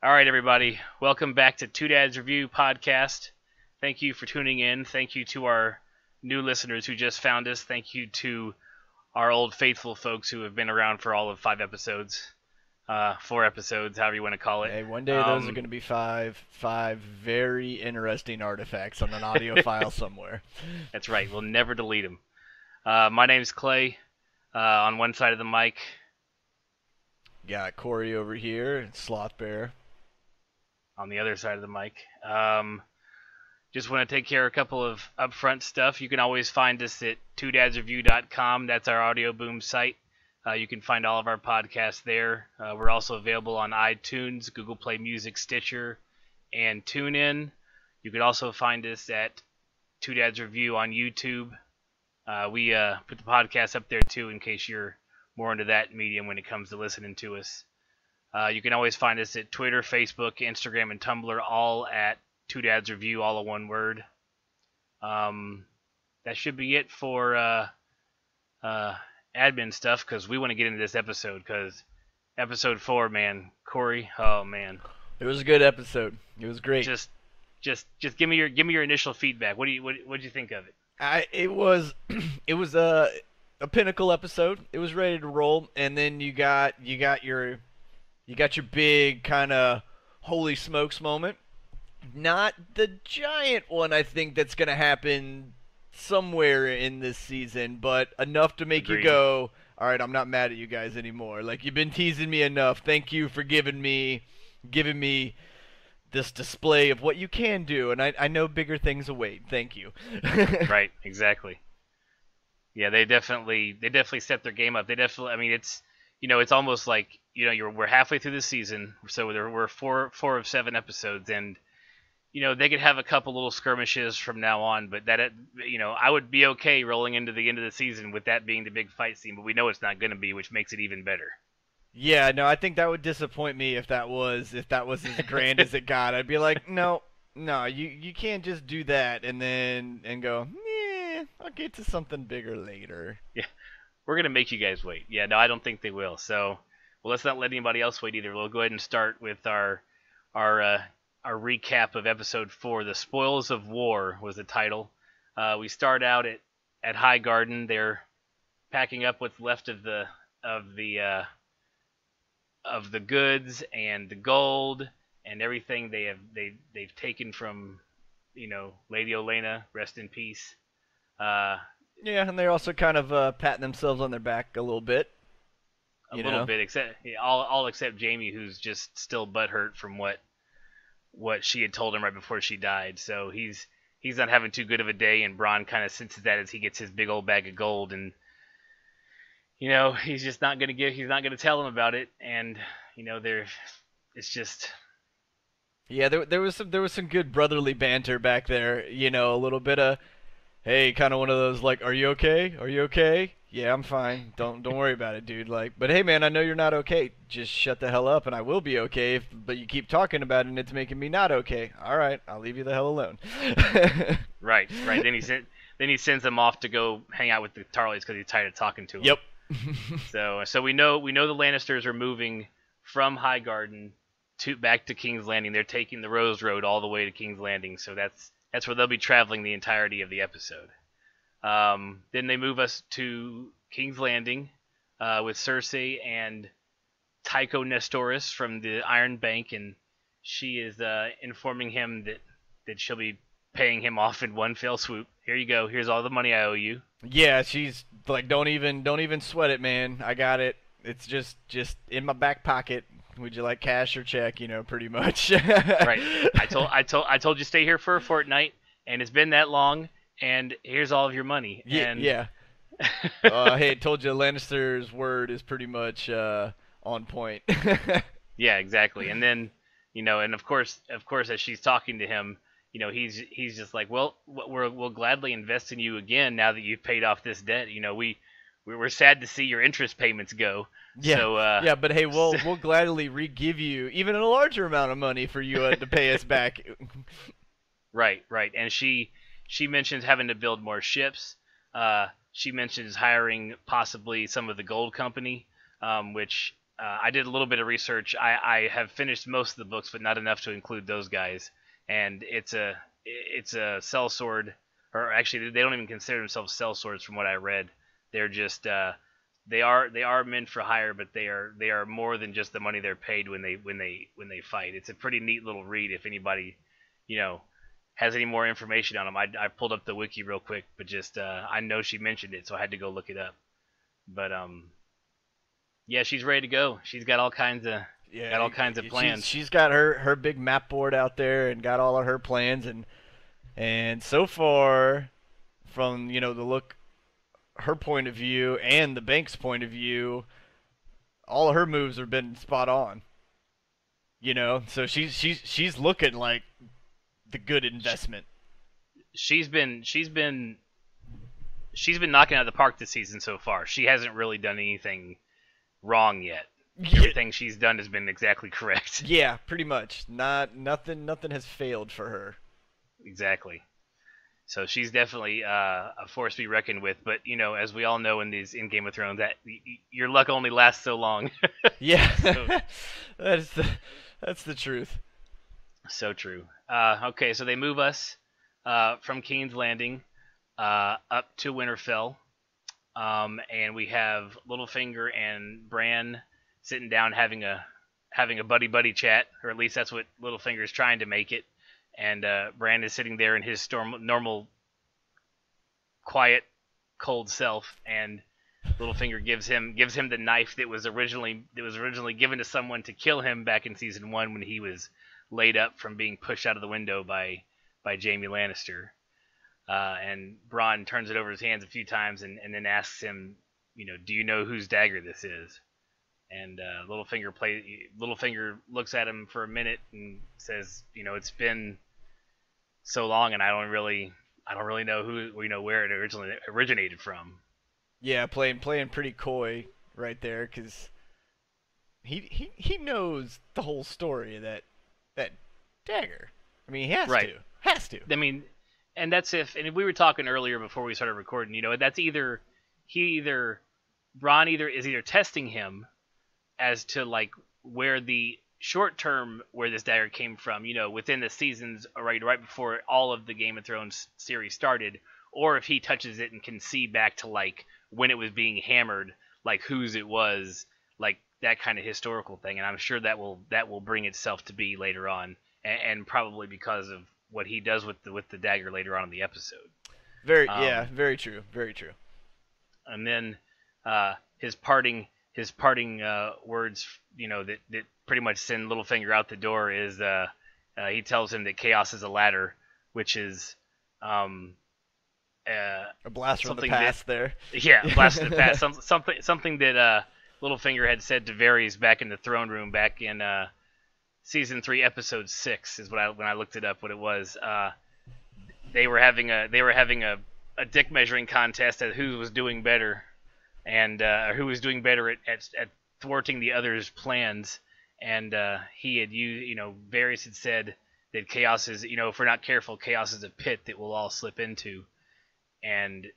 All right, everybody. Welcome back to Two Dads Review Podcast. Thank you for tuning in. Thank you to our new listeners who just found us. Thank you to our old faithful folks who have been around for all of 5 episodes, 4 episodes, however you want to call it. Hey, one day those are going to be five very interesting artifacts on an audio file somewhere. That's right. We'll never delete them. My name's Clay. On one side of the mic, Got Corey over here, Sloth Bear. on the other side of the mic. Just want to take care of a couple of upfront stuff. You can always find us at twodadsreview.com. That's our audio boom site. You can find all of our podcasts there. We're also available on iTunes, Google Play Music, Stitcher, and TuneIn. You can also find us at Two Dads Review on YouTube. We put the podcast up there too in case you're more into that medium when it comes to listening to us. You can always find us at Twitter, Facebook, Instagram, and Tumblr, all at Two Dads Review, all in one word. That should be it for admin stuff, because we want to get into this episode, because episode 4, man, Corey, oh man, It was a good episode. It was great. just give me your initial feedback. What did you think of it? It was it was a pinnacle episode. It was ready to roll, and then you got your big kind of holy smokes moment. Not the giant one, I think, that's going to happen somewhere in this season, but enough to make Agreed. you go, all right, I'm not mad at you guys anymore. Like, you've been teasing me enough. Thank you for giving me this display of what you can do, and I know bigger things await. Thank you. Right, exactly. Yeah, they definitely stepped their game up. They definitely, I mean, it's almost like, we're halfway through the season, so we're four of 7 episodes, and they could have a couple little skirmishes from now on, but I would be okay rolling into the end of the season with that being the big fight scene, but we know it's not going to be, which makes it even better. Yeah, no, I think that would disappoint me if that was as grand as it got. I'd be like, no, you can't just do that and go, I'll get to something bigger later. Yeah, we're going to make you guys wait. Yeah, no, I don't think they will. So, well, let's not let anybody else wait either. We'll go ahead and start with our recap of episode 4. The Spoils of War was the title. We start out at High Garden. They're packing up what's left of the goods and the gold and everything they've taken from Lady Olenna, rest in peace. Yeah, and they're also kind of patting themselves on their back a little bit. A little bit, except all except Jaime, who's just still butthurt from what she had told him right before she died. So he's not having too good of a day, and Bronn kind of senses that as he gets his big old bag of gold, and he's just not gonna tell him about it, and it's just. Yeah, there was some good brotherly banter back there. A little bit of, hey, kind of one of those like, are you okay? Are you okay? Yeah, I'm fine. Don't worry about it, dude. Like, but hey, man, I know you're not okay. Just shut the hell up, and I will be okay. But you keep talking about it, and it's making me not okay. All right, I'll leave you the hell alone. Right. Then he sends them off to go hang out with the Tarleys because he's tired of talking to them. Yep. So we know the Lannisters are moving from Highgarden back to King's Landing. They're taking the Rose Road all the way to King's Landing. So that's where they'll be traveling the entirety of the episode. Then they move us to King's Landing with Cersei and Tycho Nestoris from the Iron Bank, and she is informing him that she'll be paying him off in one fell swoop. Here you go. Here's all the money I owe you. Yeah, she's like, don't even sweat it, man. I got it. It's just in my back pocket. Would you like cash or check? Pretty much. Right. I told you stay here for a fortnight, and it's been that long, and here's all of your money. Yeah. And Yeah. Hey, I told you Lannister's word is pretty much on point. Yeah, exactly. And then, and of course, as she's talking to him, he's just like, well, we'll gladly invest in you again now that you've paid off this debt. We're sad to see your interest payments go. Yeah, So, yeah, but hey, we'll gladly re-give you even a larger amount of money for you to pay us back. Right. And she mentions having to build more ships. She mentions hiring possibly some of the gold company, which I did a little bit of research. I have finished most of the books, but not enough to include those guys. And it's a sellsword, or actually they don't even consider themselves sellswords from what I read. They're just they are men for hire, but they are more than just the money they're paid when they fight. It's a pretty neat little read if anybody, has any more information on them. I pulled up the wiki real quick, but just I know she mentioned it, so I had to go look it up. But yeah, she's ready to go. She's got all kinds of plans. She's got her big map board out there and got all of her plans, and so far, from the look, her point of view and the bank's point of view, all of her moves have been spot on. So she's looking like the good investment. She's been knocking out of the park this season so far. She hasn't really done anything wrong yet. Everything she's done has been exactly correct. Yeah, pretty much. Nothing has failed for her. Exactly. So she's definitely a force to be reckoned with. But as we all know in Game of Thrones, that your luck only lasts so long. Yeah, so, that's the truth. So true. Okay, so they move us from King's Landing up to Winterfell, and we have Littlefinger and Bran sitting down having a buddy chat, or at least that's what Littlefinger is trying to make it. And Bran is sitting there in his normal, quiet, cold self, and Littlefinger gives him the knife that was originally given to someone to kill him back in season 1 when he was laid up from being pushed out of the window by Jaime Lannister. And Bronn turns it over his hands a few times and then asks him, do you know whose dagger this is? And Littlefinger looks at him for a minute and says, it's been so long, and I don't really know who, where it originally originated from. Yeah, playing pretty coy right there, because he knows the whole story of that dagger. I mean, he has to. I mean, and that's if we were talking earlier before we started recording, that's Bronn is either testing him as to like where the short term where this dagger came from, within the seasons right before all of the Game of Thrones series started, or if he touches it and can see back to like when it was being hammered, like whose it was, like that kind of historical thing. And I'm sure that will bring itself to be later on, and probably because of what he does with the dagger later on in the episode. Very true. And then his parting words, that pretty much send Littlefinger out the door is he tells him that chaos is a ladder, which is a blast from the past there. Yeah, a blast from the past. Something that Littlefinger had said to Varys back in the throne room back in season 3, episode 6 is when I looked it up what it was. They were having a dick measuring contest at who was doing better, and who was doing better at thwarting the other's plans. And he had used, Varys had said that chaos is, if we're not careful, chaos is a pit that we'll all slip into. And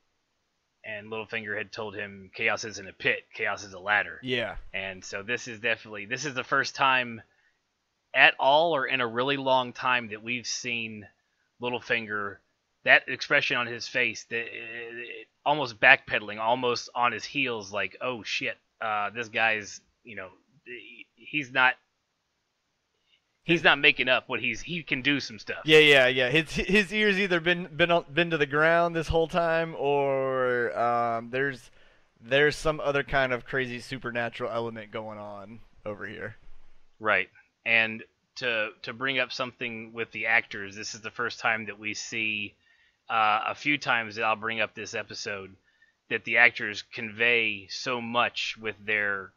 Littlefinger had told him chaos isn't a pit, chaos is a ladder. Yeah. And so this is the first time at all, or in a really long time, that we've seen Littlefinger, that expression on his face, that almost backpedaling, almost on his heels, like, oh shit, this guy's, he's not making up what he can do some stuff. Yeah. His ears either been to the ground this whole time, or there's some other kind of crazy supernatural element going on over here. Right. And to bring up something with the actors, this is the first time that we see a few times that I'll bring up this episode, that the actors convey so much with their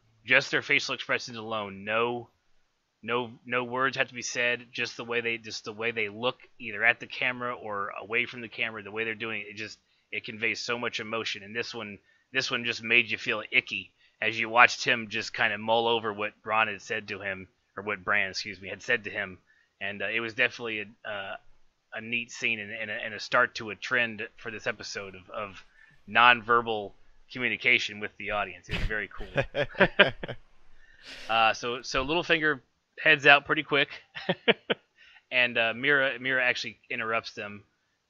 facial expressions alone. No words have to be said. Just the way they look, either at the camera or away from the camera, the way they're doing it, it conveys so much emotion. And this one just made you feel icky as you watched him just kind of mull over what Bran had said to him, or what Bran, had said to him. And it was definitely a neat scene and a start to a trend for this episode of nonverbal communication with the audience. It was very cool. So Littlefinger heads out pretty quick, and Mira actually interrupts them,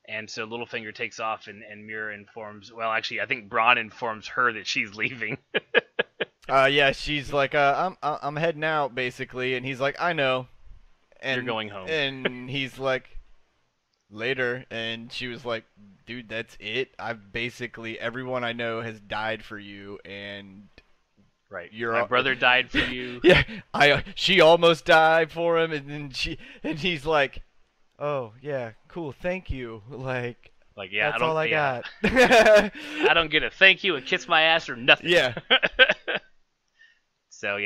and so Littlefinger takes off, and Mira informs. Well, actually, I think Bronn informs her that she's leaving. Yeah, she's like, I'm heading out basically, and he's like, I know, and You're going home. and he's like, later, and she was like, dude, that's it. I've basically everyone I know has died for you, and Right. you're My brother died for you. Yeah, she almost died for him, and then he's like, oh yeah, cool, thank you, like. Like, yeah, That's all I got. I don't get a thank you, a kiss my ass, or nothing. Yeah. So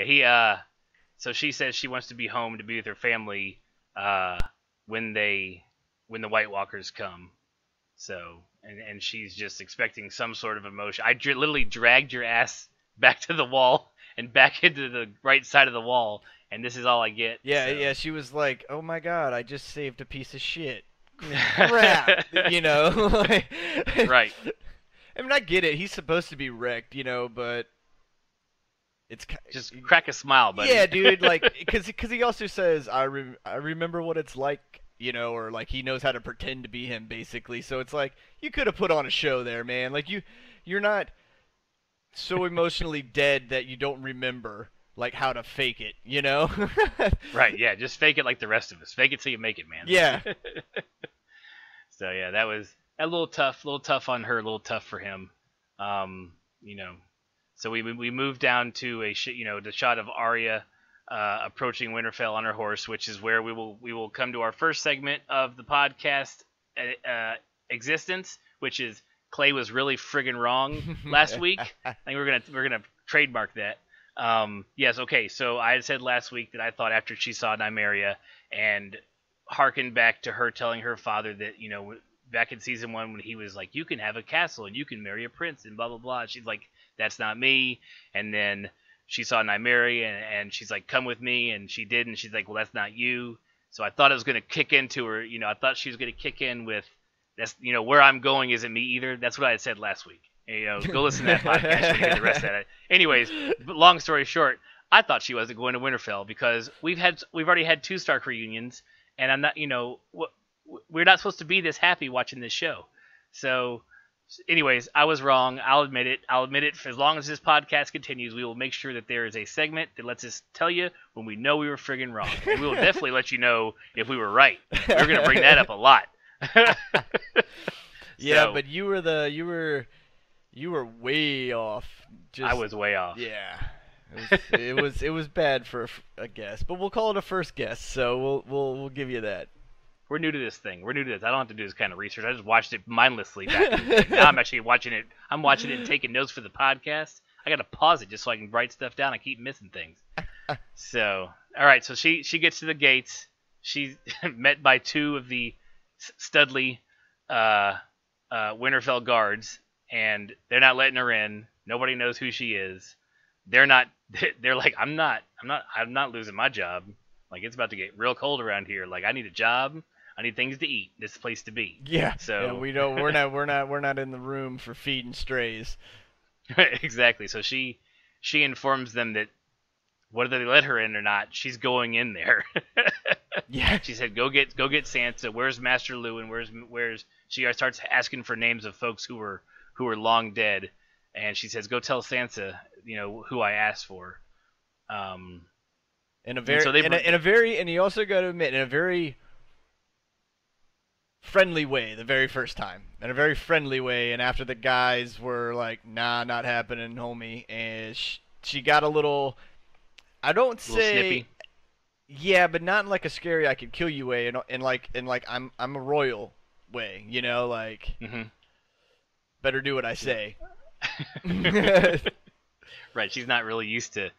so she says she wants to be home to be with her family, when the White Walkers come. So, and she's just expecting some sort of emotion. I literally dragged your ass back to the wall and back into the right side of the wall, and this is all I get. Yeah, so. yeah. She was like, "Oh my god, I just saved a piece of shit." Crap, you know. Right. I mean, I get it. He's supposed to be wrecked, but it's just crack a smile, buddy. Yeah, dude. Like, because he also says, I remember what it's like, or like he knows how to pretend to be him, basically. So it's like you could have put on a show there, man. Like you're not so emotionally dead that you don't remember like how to fake it, Right, yeah, just fake it like the rest of us. Fake it till you make it, man. Yeah. So yeah, that was a little tough on her, a little tough for him. So we moved down to the shot of Arya approaching Winterfell on her horse, which is where we will come to our first segment of the podcast existence, which is Clay was really friggin' wrong last week. I think we're gonna trademark that. Yes, okay. So I had said last week that I thought after she saw Nymeria and harkened back to her telling her father that back in season 1 when he was like, you can have a castle and you can marry a prince and blah blah blah. She's like, that's not me. And then she saw Nymeria and she's like, come with me, and she did, and she's like, well, that's not you. So I thought it was gonna kick into her. I thought she was gonna kick in with that's where I'm going isn't me either. That's what I had said last week. Go listen to that podcast and hear the rest of it. Anyways, long story short, I thought she wasn't going to Winterfell because we've already had 2 Stark reunions, and I'm not, we're not supposed to be this happy watching this show. So, anyways, I was wrong. I'll admit it. For as long as this podcast continues, we will make sure that there is a segment that lets us tell you when we know we were friggin' wrong, and we will definitely let you know if we were right. We're gonna bring that up a lot. Yeah, so, but you were way off. I was way off. Yeah, it was bad for a guess, but we'll call it a first guess. So we'll give you that. We're new to this thing. I don't have to do this kind of research. I just watched it mindlessly back in the day. Now I'm actually watching it. I'm watching it and taking notes for the podcast. I got to pause it just so I can write stuff down. I keep missing things. So, all right. So she gets to the gates. She's met by 2 of the Studley Winterfell guards, and they're not letting her in. Nobody knows who she is. They're like, I'm not losing my job. Like, it's about to get real cold around here. Like, I need a job. I need things to eat. This place to be. Yeah. So yeah, we don't. We're not in the room for feeding strays. Exactly. So she informs them that whether they let her in or not, she's going in there. Yeah. She said, "Go get Sansa. Where's Master Lewin? Where's?" She starts asking for names of folks who were long dead, and she says, "Go tell Sansa, who I asked for." And you also got to admit, in a very friendly way, the very first time, in a very friendly way, and after the guys were like, "Nah, not happening, homie," and she got a little, I don't say, snippy. Yeah, but not in like a scary I could kill you way, in like I'm a royal way, like better do what I say. Right, she's not really used to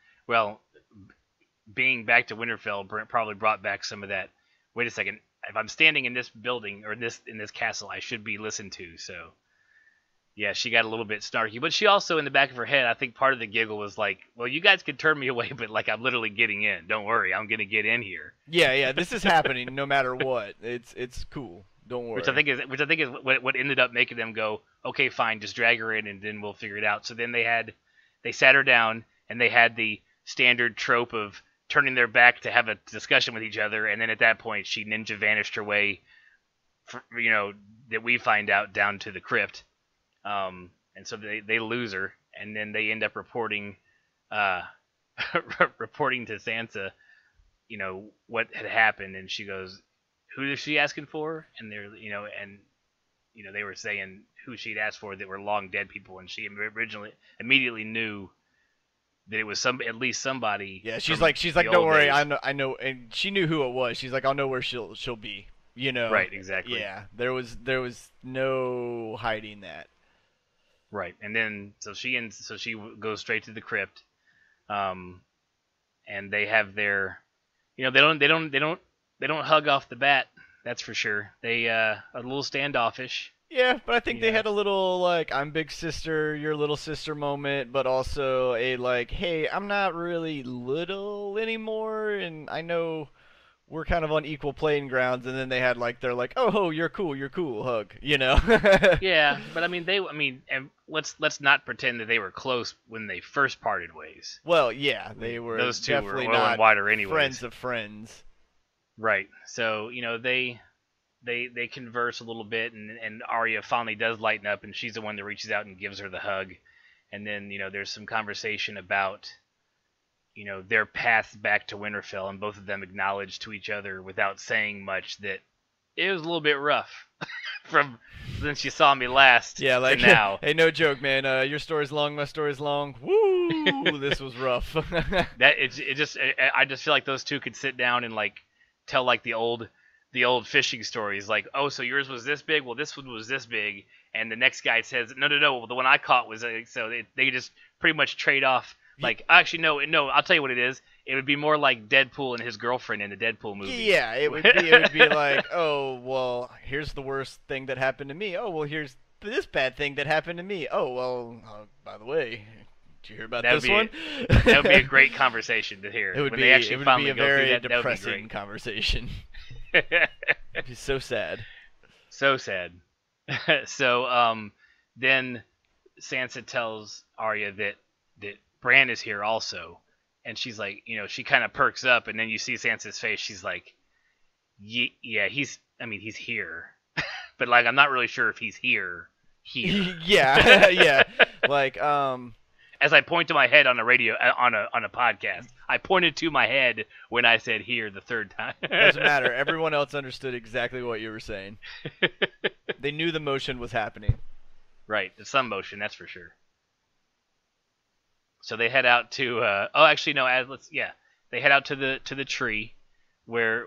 being back to Winterfell. Probably brought back some of that. Wait a second. If I'm standing in this building or in this castle, I should be listened to. So, yeah, she got a little bit snarky. But she also, in the back of her head, I think part of the giggle was like, well, you guys could turn me away, but like I'm literally getting in. Don't worry, I'm gonna get in here. Yeah, this is happening no matter what. It's cool. Don't worry. Which I think is what ended up making them go, okay, fine, just drag her in and then we'll figure it out. So then they sat her down and they had the standard trope of turning their back to have a discussion with each other, and then at that point she ninja vanished her way, that we find out down to the crypt, and so they lose her, and then they end up reporting, reporting to Sansa, what had happened, and she goes, "Who is she asking for?" And they're, they were saying who she'd asked for that were long dead people, and she immediately knew that it was at least somebody. Yeah, she's like, don't worry, I know, and she knew who it was. She's like, I'll know where she'll be. Right, exactly. Yeah, there was no hiding that. Right, and then so she goes straight to the crypt, and they have their, they don't hug off the bat. That's for sure. They a little standoffish. Yeah, but I think they had a little, like, I'm big sister, you're little sister moment, but also a, like, hey, I'm not really little anymore, and I know we're kind of on equal playing grounds, and then they had, like, they're like, oh, you're cool, hug, Yeah, but and let's not pretend that they were close when they first parted ways. Well, yeah, they were. Those two definitely were oil and water anyways. Friends of friends. Right. So, they converse a little bit, and Arya finally does lighten up, and she's the one that reaches out and gives her the hug. And then, there's some conversation about, their paths back to Winterfell, and both of them acknowledge to each other without saying much that it was a little bit rough from since you saw me last to now. Hey, no joke, man. Your story's long, my story's long. Woo! This was rough. I just feel like those two could sit down and, like, tell, like, the old fishing stories, like, oh, so yours was this big, well, this one was this big, and the next guy says, no, well, the one I caught was, so they just pretty much trade off, like, actually, no, I'll tell you what it is, it would be more like Deadpool and his girlfriend in the Deadpool movie. Yeah, it would be like, oh, well, here's the worst thing that happened to me, oh, well, here's this bad thing that happened to me, oh, well, by the way, did you hear about this one? That would be a great conversation to hear. It would be a very depressing conversation. It'd be so sad. So sad. So then Sansa tells Arya that Bran is here also, and she's like, she kind of perks up, and then you see Sansa's face. She's like, yeah, he's here, but, like, I'm not really sure if he's here. Yeah, yeah, like As I point to my head on a radio on a podcast, I pointed to my head when I said "here" the third time. Doesn't matter. Everyone else understood exactly what you were saying. They knew the motion was happening. Right, some motion, that's for sure. So they head out to. They head out to the tree, where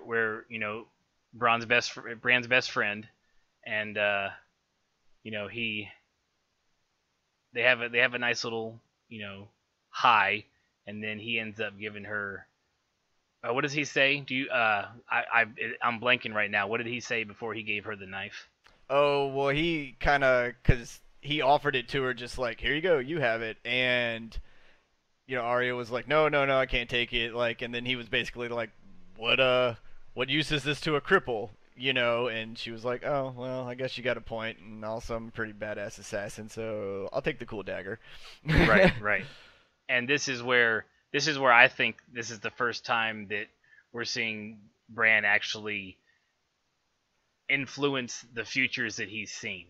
Bran's best friend, and they have a nice little, high, and then he ends up giving her. What does he say? Do you? I'm blanking right now. What did he say before he gave her the knife? Oh, well, he kind of, because he offered it to her, just like, here you go, you have it, and Arya was like, no, I can't take it, like, and then he was basically like, what use is this to a cripple? And she was like, oh, well, I guess you got a point, and also I'm a pretty badass assassin, so I'll take the cool dagger. Right. And this is where I think this is the first time that we're seeing Bran actually influence the futures that he's seen.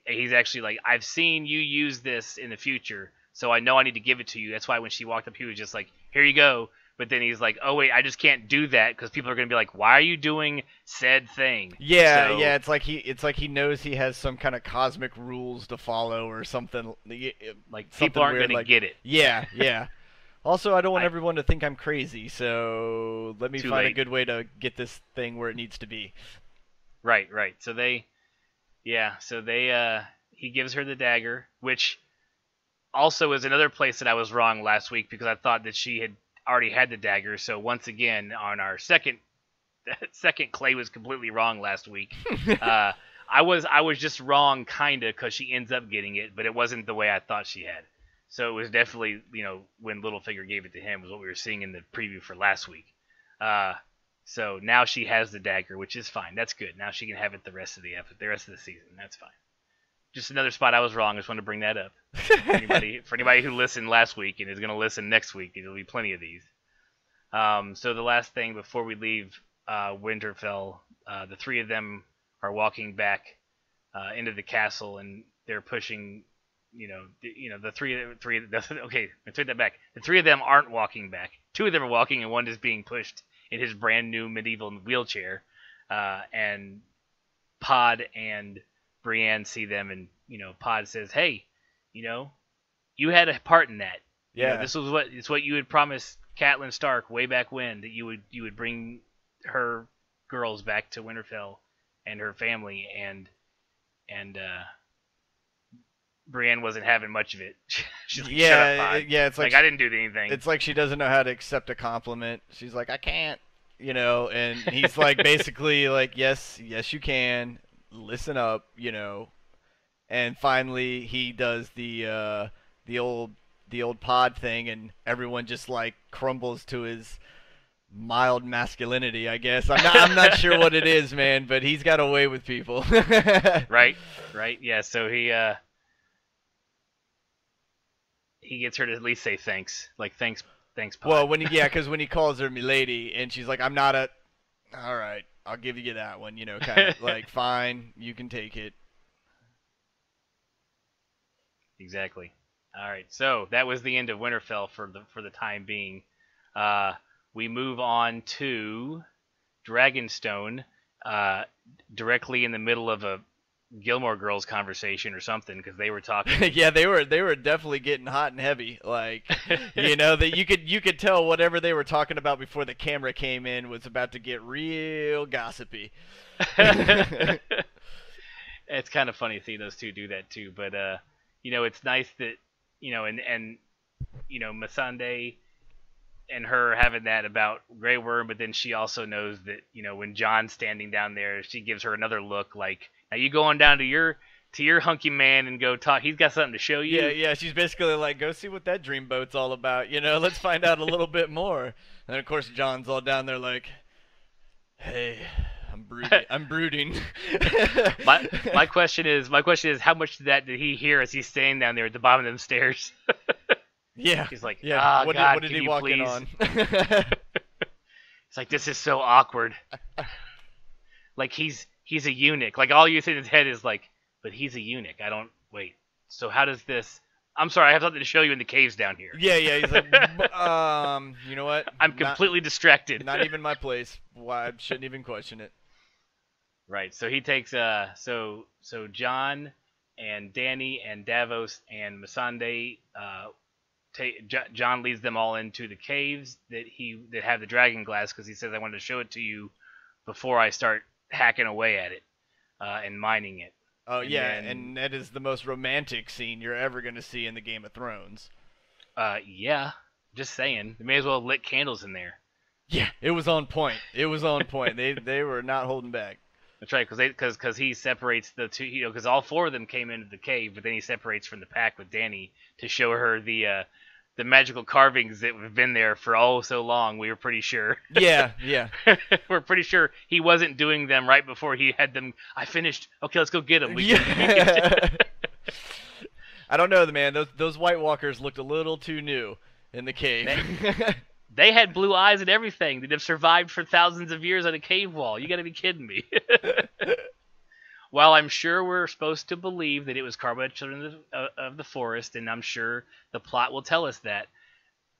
He's actually like, I've seen you use this in the future, so I know I need to give it to you. That's why when she walked up, he was just like, here you go. But then he's like, oh, wait, I just can't do that because people are going to be like, why are you doing said thing? Yeah, yeah, it's like he knows he has some kind of cosmic rules to follow or something. Like, people aren't going to get it. Yeah, yeah. Also, I don't want everyone to think I'm crazy, so let me find a good way to get this thing where it needs to be. Right. So he gives her the dagger, which also is another place that I was wrong last week because I thought that she had already had the dagger. So once again, on our second Clay was completely wrong last week. I was just wrong kinda because she ends up getting it, but it wasn't the way I thought she had. So it was definitely, when Littlefinger gave it to him was what we were seeing in the preview for last week. So now she has the dagger, which is fine. That's good. Now she can have it the rest of the season. That's fine. just another spot I was wrong. I just wanted to bring that up. For anybody who listened last week and is going to listen next week, there'll be plenty of these. So the last thing before we leave Winterfell, the three of them are walking back into the castle, and they're pushing. The three. Okay, I take that back. The three of them aren't walking back. Two of them are walking, and one is being pushed in his brand new medieval wheelchair. And Pod and Brienne see them, and Pod says, "Hey, you had a part in that. Yeah. This was what you had promised Catelyn Stark way back when, that you would bring her girls back to Winterfell and her family, and Brienne wasn't having much of it. She's like, shut up, Pod. It's like I didn't do anything. It's like she doesn't know how to accept a compliment. She's like, I can't, and he's like, basically like, yes, you can. Listen up, And finally, he does the old Pod thing, and everyone just like crumbles to his mild masculinity, I guess. I'm not sure what it is, man, but he's got a way with people. Right. Yeah. So he gets her to at least say thanks. Like, thanks, Pod. Well, because when he calls her milady, and she's like, I'm not a... All right, I'll give you that one, kind of like, fine, you can take it. Exactly. All right, so that was the end of Winterfell for the time being. We move on to Dragonstone, directly in the middle of a Gilmore Girls conversation or something, because they were talking. Yeah, they were definitely getting hot and heavy. Like, that you could tell whatever they were talking about before the camera came in was about to get real gossipy. It's kind of funny to see those two do that too, but it's nice that and Missandei and her having that about Grey Worm, but then she also knows that when Jon's standing down there, she gives her another look like, now you going down to your hunky man and go talk. He's got something to show you. Yeah. She's basically like, go see what that dreamboat's all about. Let's find out a little bit more. And of course, Jon's all down there like, hey, I'm brooding. my question is, how much of that did he hear as he's staying down there at the bottom of them stairs? Yeah. He's like, yeah. God, what did he walk in on? It's like, this is so awkward. Like, he's a eunuch. Like, all you see in his head is like, but he's a eunuch. Wait. So how does this? I'm sorry, I have something to show you in the caves down here. Yeah. He's like, you know what? I'm completely distracted. Not even my place. Why? I shouldn't even question it. Right. So he takes so Jon and Dany and Davos and Missandei. Jon leads them all into the caves that have the dragon glass, because he says, I wanted to show it to you before I start hacking away at it and mining it. Oh, and that is the most romantic scene you're ever going to see in the Game of Thrones. Yeah, just saying. They may as well have lit candles in there. Yeah, it was on point. They were not holding back. That's right, because he separates the two, because all four of them came into the cave, but then he separates from the pack with Dany to show her the magical carvings that have been there for so long. We were pretty sure. Yeah. We're pretty sure he wasn't doing them right before he had them. I finished. Okay, let's go get them. I don't know, man. Those White Walkers looked a little too new in the cave. They had blue eyes and everything. They'd have survived for thousands of years on a cave wall. You got to be kidding me. While I'm sure we're supposed to believe that it was carved by children of the forest, and I'm sure the plot will tell us that,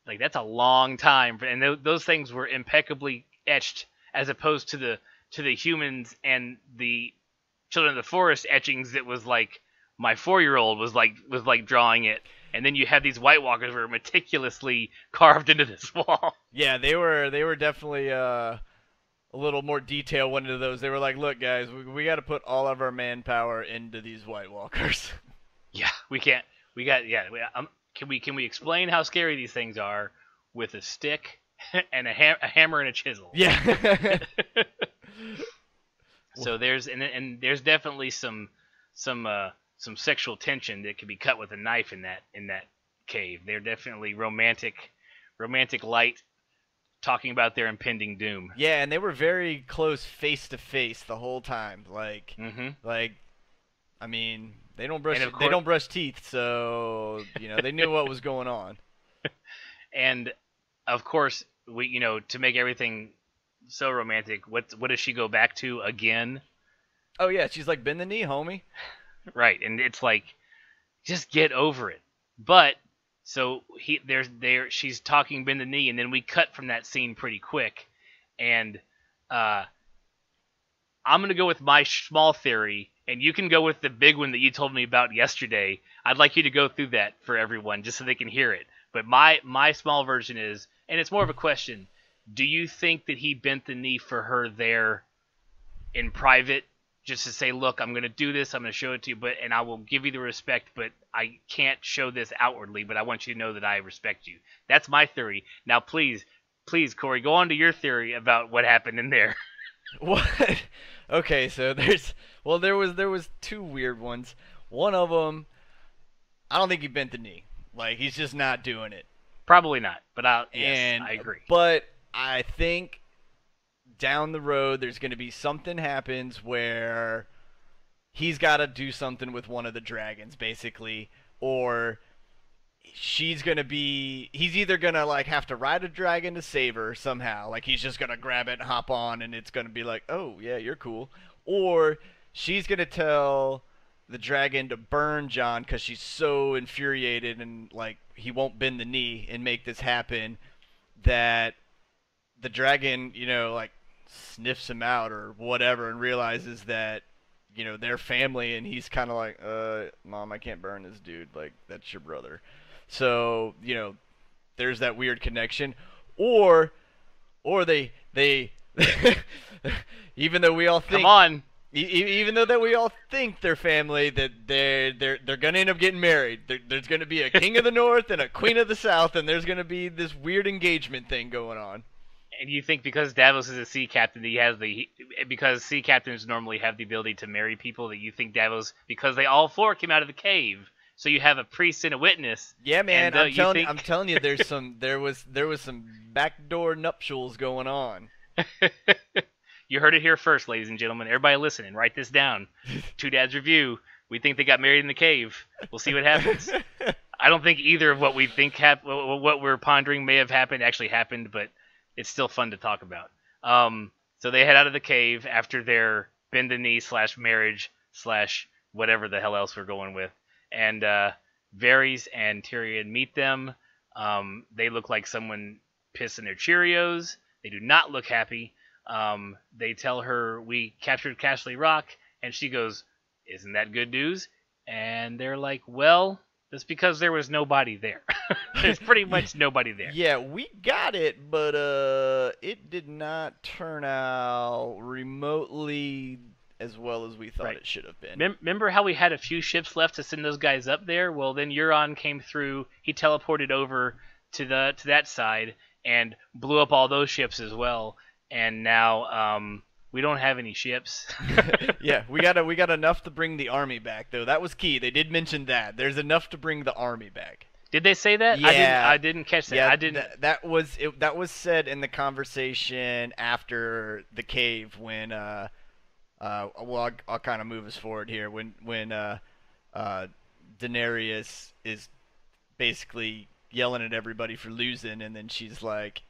like, that's a long time, and those things were impeccably etched, as opposed to the humans and the children of the forest etchings that was like my 4-year-old was like drawing it, and then you have these White Walkers were meticulously carved into this wall. Yeah, they were definitely a little more detail went into those. They were like, look, guys, we got to put all of our manpower into these White Walkers. Yeah, we can't. Can we explain how scary these things are with a stick and a hammer and a chisel? Yeah. So there's definitely some sexual tension that can be cut with a knife in that cave. They're definitely romantic light, talking about their impending doom. Yeah, and they were very close face to face the whole time. Like, I mean, they course, don't brush teeth, so they knew what was going on. and of course, we to make everything so romantic, what does she go back to again? Oh yeah, she's like, bend the knee, homie. Right, and it's like, just get over it. But so she's talking bend the knee, and then we cut from that scene pretty quick, and uh, I'm gonna go with my small theory, and you can go with the big one that you told me about yesterday. I'd like you to go through that for everyone, just so they can hear it. But my small version is, and it's more of a question: do you think that he bent the knee for her there in private, just to say, look, I'm going to do this, I'm going to show it to you, and I will give you the respect, but I can't show this outwardly, but I want you to know that I respect you. That's my theory. Now, please, Corey, go on to your theory about what happened in there. What? Okay, so there was two weird ones. One of them, I don't think he bent the knee. Like, he's just not doing it. Probably not, but I agree. But I think down the road there's going to be something happens where he's got to do something with one of the dragons, basically, or he's either going to like have to ride a dragon to save her somehow, like he's just going to grab it and hop on and it's going to be like, oh yeah, you're cool, or she's going to tell the dragon to burn John because she's so infuriated and like he won't bend the knee and make this happen, that the dragon, like sniffs him out or whatever and realizes that they're family, and he's kind of like, Mom, I can't burn this dude, like that's your brother. So there's that weird connection, or they even though we all think, come on, even though that we all think they're family, that they're gonna end up getting married. There's gonna be a king of the north and a queen of the south, and there's gonna be this weird engagement thing going on. And you think because Davos is a sea captain, because sea captains normally have the ability to marry people, that you think Davos, because they all four came out of the cave, so you have a priest and a witness. Yeah, man, I'm telling you, there was some backdoor nuptials going on. You heard it here first, ladies and gentlemen. Everybody listening, write this down. Two Dads Review. We think they got married in the cave. We'll see what happens. I don't think either of what we think what we're pondering may have happened actually happened, but it's still fun to talk about. So they head out of the cave after their bend the knee / marriage / whatever the hell else we're going with. And Varys and Tyrion meet them. They look like someone pissed in their Cheerios. They do not look happy. They tell her, we captured Castle Rock, and she goes, isn't that good news? And they're like, well, that's because there was nobody there. There's pretty much nobody there. Yeah, we got it, but it did not turn out remotely as well as we thought it should have been. Remember how we had a few ships left to send those guys up there? Well, then Euron came through. He teleported over to that side and blew up all those ships as well. And now we don't have any ships. Yeah, we got enough to bring the army back, though. That was key. They did mention that. There's enough to bring the army back. Did they say that? Yeah. I didn't catch that. Yeah, I didn't. That was said in the conversation after the cave when well, I'll kind of move us forward here when Daenerys is basically yelling at everybody for losing, and then she's like,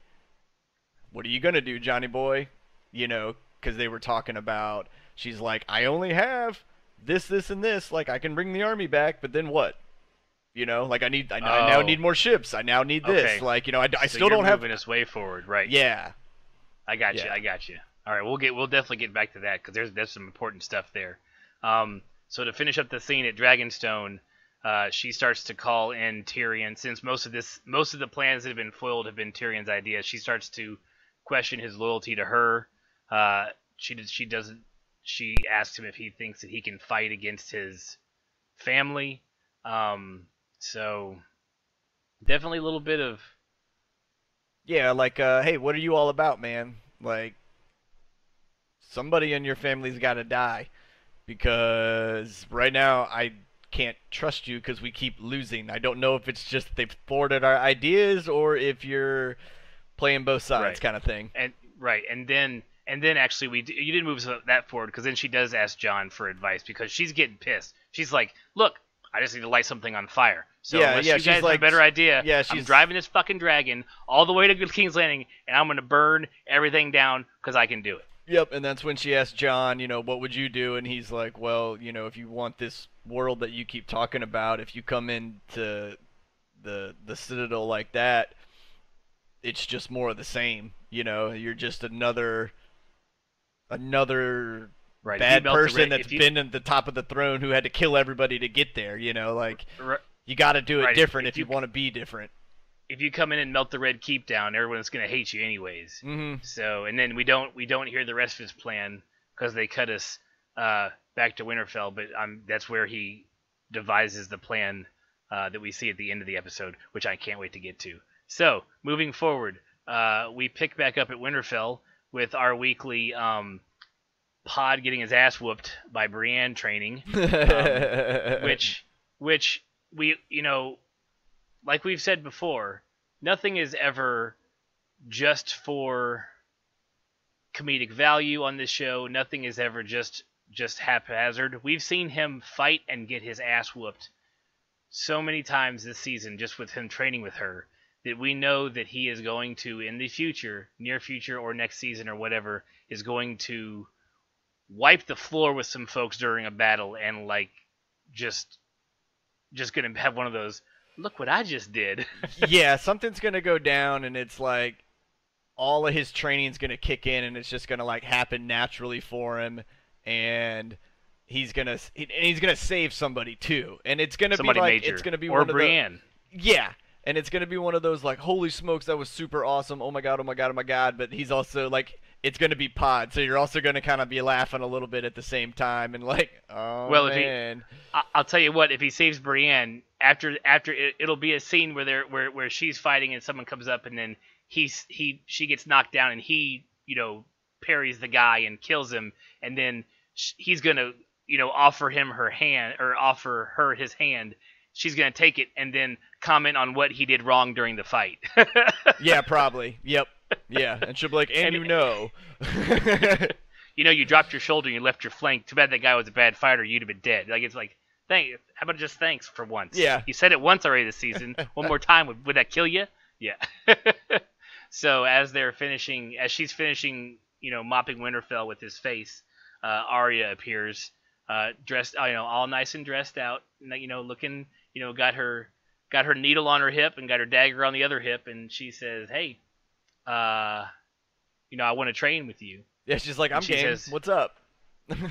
what are you gonna do, Johnny boy? Because they were talking about, she's like, I only have this, and this. Like, I can bring the army back, but then what? Like I now need more ships. I now need this. Okay. Like, I so still don't have. Moving us way forward, right? Yeah. I got you. All right, we'll definitely get back to that because there's some important stuff there. So to finish up the scene at Dragonstone, she starts to call in Tyrion. Since most of the plans that have been foiled have been Tyrion's idea, she starts to question his loyalty to her. She asks him if he thinks that he can fight against his family. So definitely a little bit of, yeah, like, hey, what are you all about, man? Like, somebody in your family's got to die, because right now I can't trust you because we keep losing. I don't know if it's just they've thwarted our ideas or if you're playing both sides, kind of thing. And then And then actually, you did move that forward because then she does ask John for advice because she's getting pissed. She's like, "Look, I just need to light something on fire. So unless you guys have a better idea, I'm driving this fucking dragon all the way to King's Landing, and I'm gonna burn everything down because I can do it." Yep, and that's when she asked John, what would you do? And he's like, well, if you want this world that you keep talking about, if you come into the Citadel like that, it's just more of the same. You're just another right. bad person that's been at the top of the throne who had to kill everybody to get there. You got to do it different if you want to be different. If you come in and melt the Red Keep down, everyone's gonna hate you anyways. Mm-hmm. So, and then we don't hear the rest of his plan because they cut us back to Winterfell. But that's where he devises the plan that we see at the end of the episode, which I can't wait to get to. So, moving forward, we pick back up at Winterfell with our weekly Pod getting his ass whooped by Brienne training, which we, like we've said before, nothing is ever just for comedic value on this show. Nothing is ever just haphazard. We've seen him fight and get his ass whooped so many times this season just with him training with her that we know that he is going to, in the future, near future or next season or whatever, is going to wipe the floor with some folks during a battle and just going to have one of those, look what I just did. Yeah, something's going to go down, and it's like all of his training's going to kick in, and it's just going to happen naturally for him, and he's going to save somebody too. And it's going to be major. It's going to be or one Brienne. of the Yeah. And it's going to be one of those holy smokes, that was super awesome. Oh my god, oh my god, oh my god, but he's also it's going to be Pod, so you're also going to kind of be laughing a little bit at the same time and oh well, man. I'll tell you what, if he saves Brienne, after it'll be a scene where she's fighting and someone comes up and then she gets knocked down and he parries the guy and kills him, and then he's going to offer him her hand or offer her his hand. She's going to take it and then comment on what he did wrong during the fight. Yeah, probably. Yep. Yeah, and she'll be like, and you dropped your shoulder and you left your flank. Too bad that guy was a bad fighter. You'd have been dead. It's thank. How about just thanks for once? Yeah. You said it once already this season. One more time, would that kill you? Yeah. So as she's finishing, mopping Winterfell with his face, Arya appears, dressed, all nice and dressed out, looking, got her needle on her hip and got her dagger on the other hip, and she says, "Hey, I want to train with you." Yeah, she's like, "I'm game. What's up?"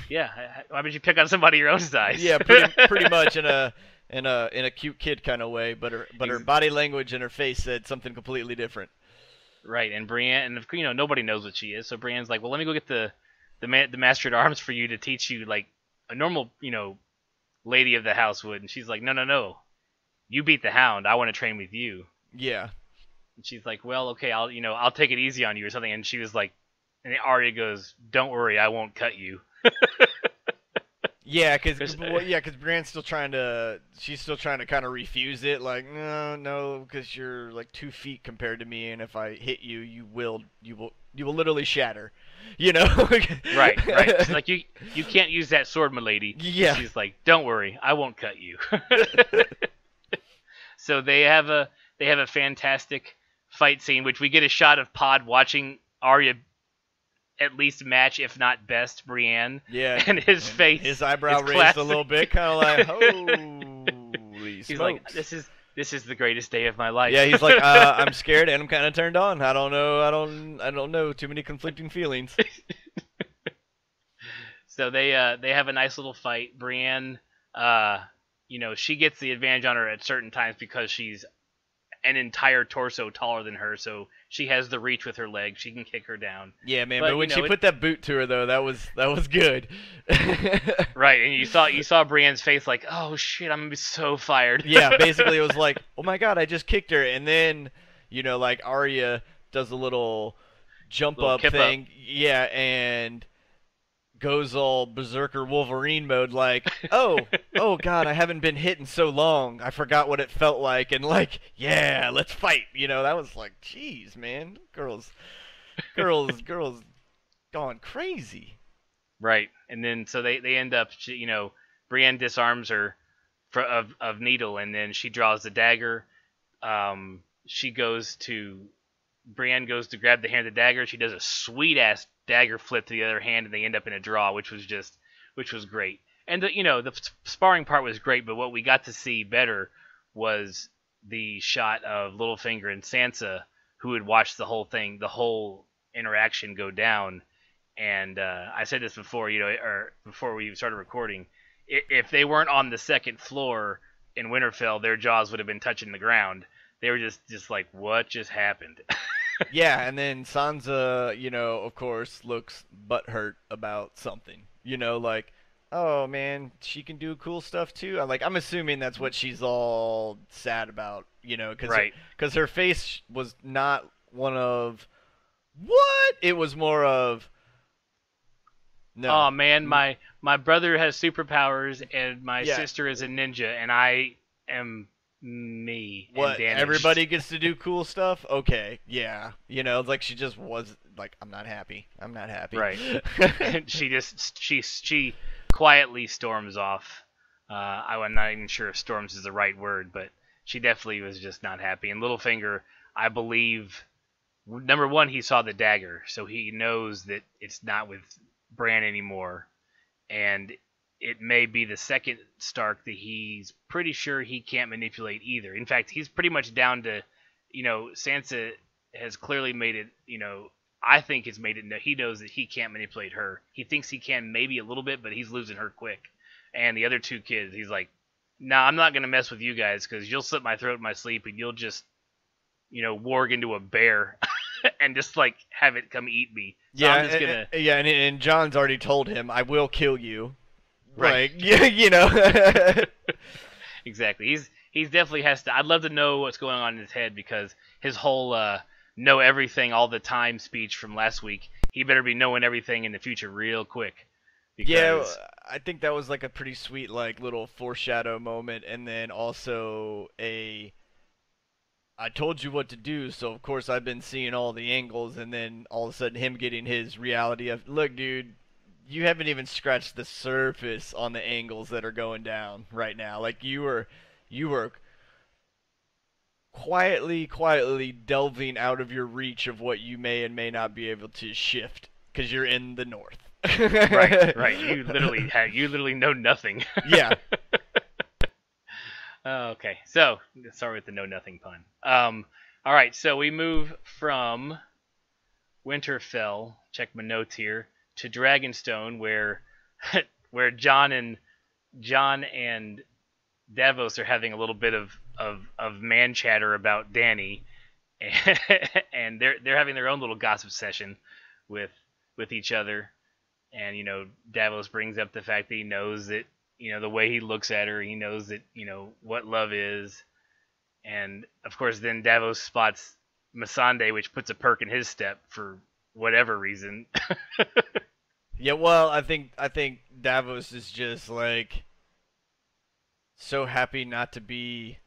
Yeah, why would you pick on somebody your own size? Yeah, pretty much in a cute kid kind of way, but her body language and her face said something completely different. Right, and Brienne, and nobody knows what she is, so Brienne's like, "Well, let me go get the master at arms for you to teach you like a normal, lady of the house would." And she's like, "No. You beat the Hound. I want to train with you." Yeah. And she's like, "Well, okay, I'll take it easy on you or something." And she was like, and Arya goes, "Don't worry, I won't cut you." Yeah, because Brienne's still trying to kind of refuse it, no, because you're 2 feet compared to me, and if I hit you, you will literally shatter, Right. She's like, you can't use that sword, milady. Yeah. She's like, "Don't worry, I won't cut you." So they have a fantastic fight scene, which we get a shot of Pod watching Arya at least match, if not best, Brienne. Yeah. And his face, his eyebrow raised a little bit, kind of like, holy He's smokes. like, this is the greatest day of my life. Yeah, he's like, I'm scared and I'm kind of turned on. I don't know. Too many conflicting feelings. So they have a nice little fight. Brienne, she gets the advantage on her at certain times because she's an entire torso taller than her, so she has the reach with her legs. She can kick her down. Yeah, man. But when she put that boot to her, though, that was good. Right, and you saw Brienne's face like, "Oh shit, I'm gonna be so fired." Yeah, basically it was like, "Oh my god, I just kicked her," and then Arya does a little jump up thing. Yeah, and goes all berserker Wolverine mode, like, oh god, I haven't been hit in so long, I forgot what it felt like, and yeah, let's fight. That was like, jeez, man, girls, gone crazy. Right, and then so they end up, Brienne disarms her of Needle, and then she draws the dagger. She goes to Brienne goes to grab the hand of the dagger. She does a sweet ass dagger flip to the other hand, and they end up in a draw, which was great. And the sparring part was great, but what we got to see better was the shot of Littlefinger and Sansa, who had watched the whole thing, the whole interaction go down. And I said this before, or before we started recording. If they weren't on the second floor in Winterfell, their jaws would have been touching the ground. They were just like, what just happened? Yeah, and then Sansa, of course, looks butthurt about something. Like, oh man, she can do cool stuff too. I'm assuming that's what she's all sad about. Because Right. Her face was not one of what? It was more of no. Oh man, my brother has superpowers, and my Yeah. sister is a ninja, and I am me. What? And damaged. Everybody gets to do cool stuff? Okay, yeah. It's like she just was like, I'm not happy. I'm not happy. Right. And she quietly storms off. I'm not even sure if storms is the right word, but she definitely was just not happy. And Littlefinger, I believe, number one, he saw the dagger, so he knows that it's not with Bran anymore, and it may be the second Stark that he's pretty sure he can't manipulate either. In fact, he's pretty much down to, Sansa has clearly made it, I think has made it, he knows that he can't manipulate her. He thinks he can maybe a little bit, but he's losing her quick. And the other two kids, he's like, nah, I'm not going to mess with you guys, because you'll slit my throat in my sleep, and you'll just, warg into a bear and just, like, have it come eat me. So yeah, I'm just gonna... and John's already told him, I will kill you. Right. Like, Exactly. He's definitely has to. I'd love to know what's going on in his head, because his whole know everything all the time speech from last week, he better be knowing everything in the future real quick. Because... Yeah, I think that was like a pretty sweet like little foreshadow moment, and then also I told you what to do, so of course I've been seeing all the angles, and then all of a sudden him getting his reality of, look, dude, you haven't even scratched the surface on the angles that are going down right now. Like you were quietly delving out of your reach of what you may and may not be able to shift because you're in the north. right. You literally know nothing. Yeah. Okay, so sorry with the know nothing pun. All right, so we move from Winterfell. Check my notes here. To Dragonstone, where Jon and Davos are having a little bit of man chatter about Dany, and they're having their own little gossip session with each other. And Davos brings up the fact that he knows that the way he looks at her, he knows that what love is, and of course then Davos spots Missandei, which puts a perk in his step for whatever reason. Yeah, well, I think Davos is just like so happy not to be,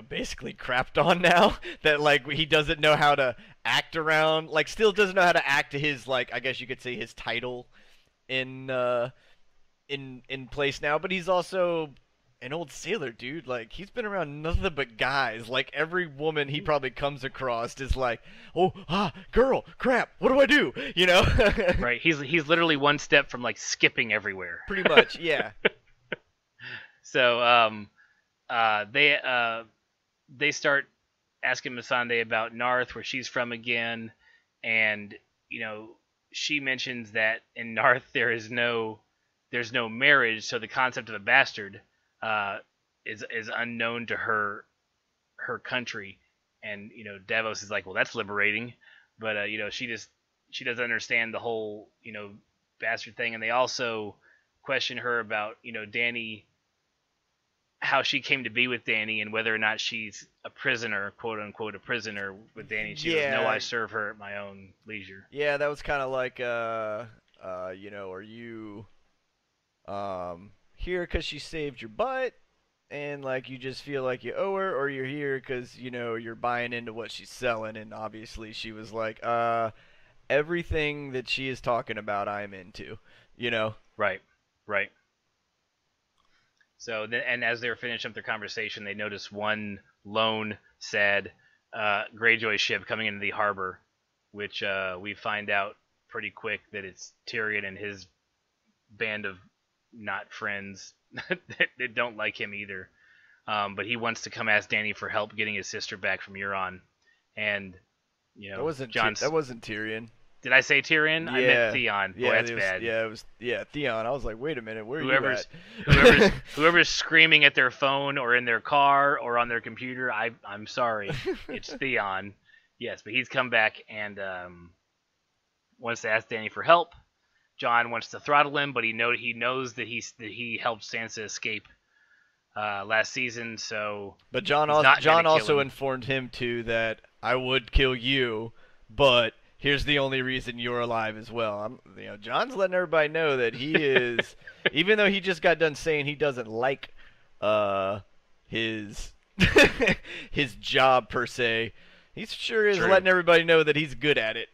basically crapped on now that like he doesn't know how to act around, like still doesn't know how to act to his, like, I guess you could say his title in place now, but he's also an old sailor, dude. Like, he's been around nothing but guys. Like, every woman he probably comes across is like, oh, girl, crap, what do I do? Right. He's literally one step from like skipping everywhere. Pretty much, yeah. So they start asking Missandei about Narth, where she's from again, and she mentions that in Narth there's no marriage, so the concept of a bastard is unknown to her country. And Davos is like, well, that's liberating, but she doesn't understand the whole bastard thing. And they also question her about Dany, how she came to be with Dany, and whether or not she's a prisoner, quote unquote, a prisoner with Dany. She goes, no, I serve her at my own leisure. Yeah, that was kind of like are you here because she saved your butt and like you just feel like you owe her, or you're here because you're buying into what she's selling? And obviously she was like, everything that she is talking about, I'm into. You know. Right. Right. So, and as they're finishing up their conversation, they notice one lone, sad Greyjoy ship coming into the harbor, which we find out pretty quick that it's Tyrion and his band of not friends that don't like him either. But he wants to come ask Dany for help getting his sister back from Euron, and that wasn't John's. That wasn't Tyrion. Did I say Tyrion? Yeah. I meant Theon. Boy, Yeah, that's bad. Yeah, it was. Yeah, Theon. I was like, wait a minute, where are you at? whoever's screaming at their phone or in their car or on their computer, I'm sorry, it's Theon. Yes, but he's come back and wants to ask Dany for help. Jon wants to throttle him, but he knows that he helped Sansa escape last season. So, but Jon also informed him too that I would kill you, but here's the only reason you're alive as well. Jon's letting everybody know that he is, even though he just got done saying he doesn't like his his job per se, he sure is letting everybody know that he's good at it.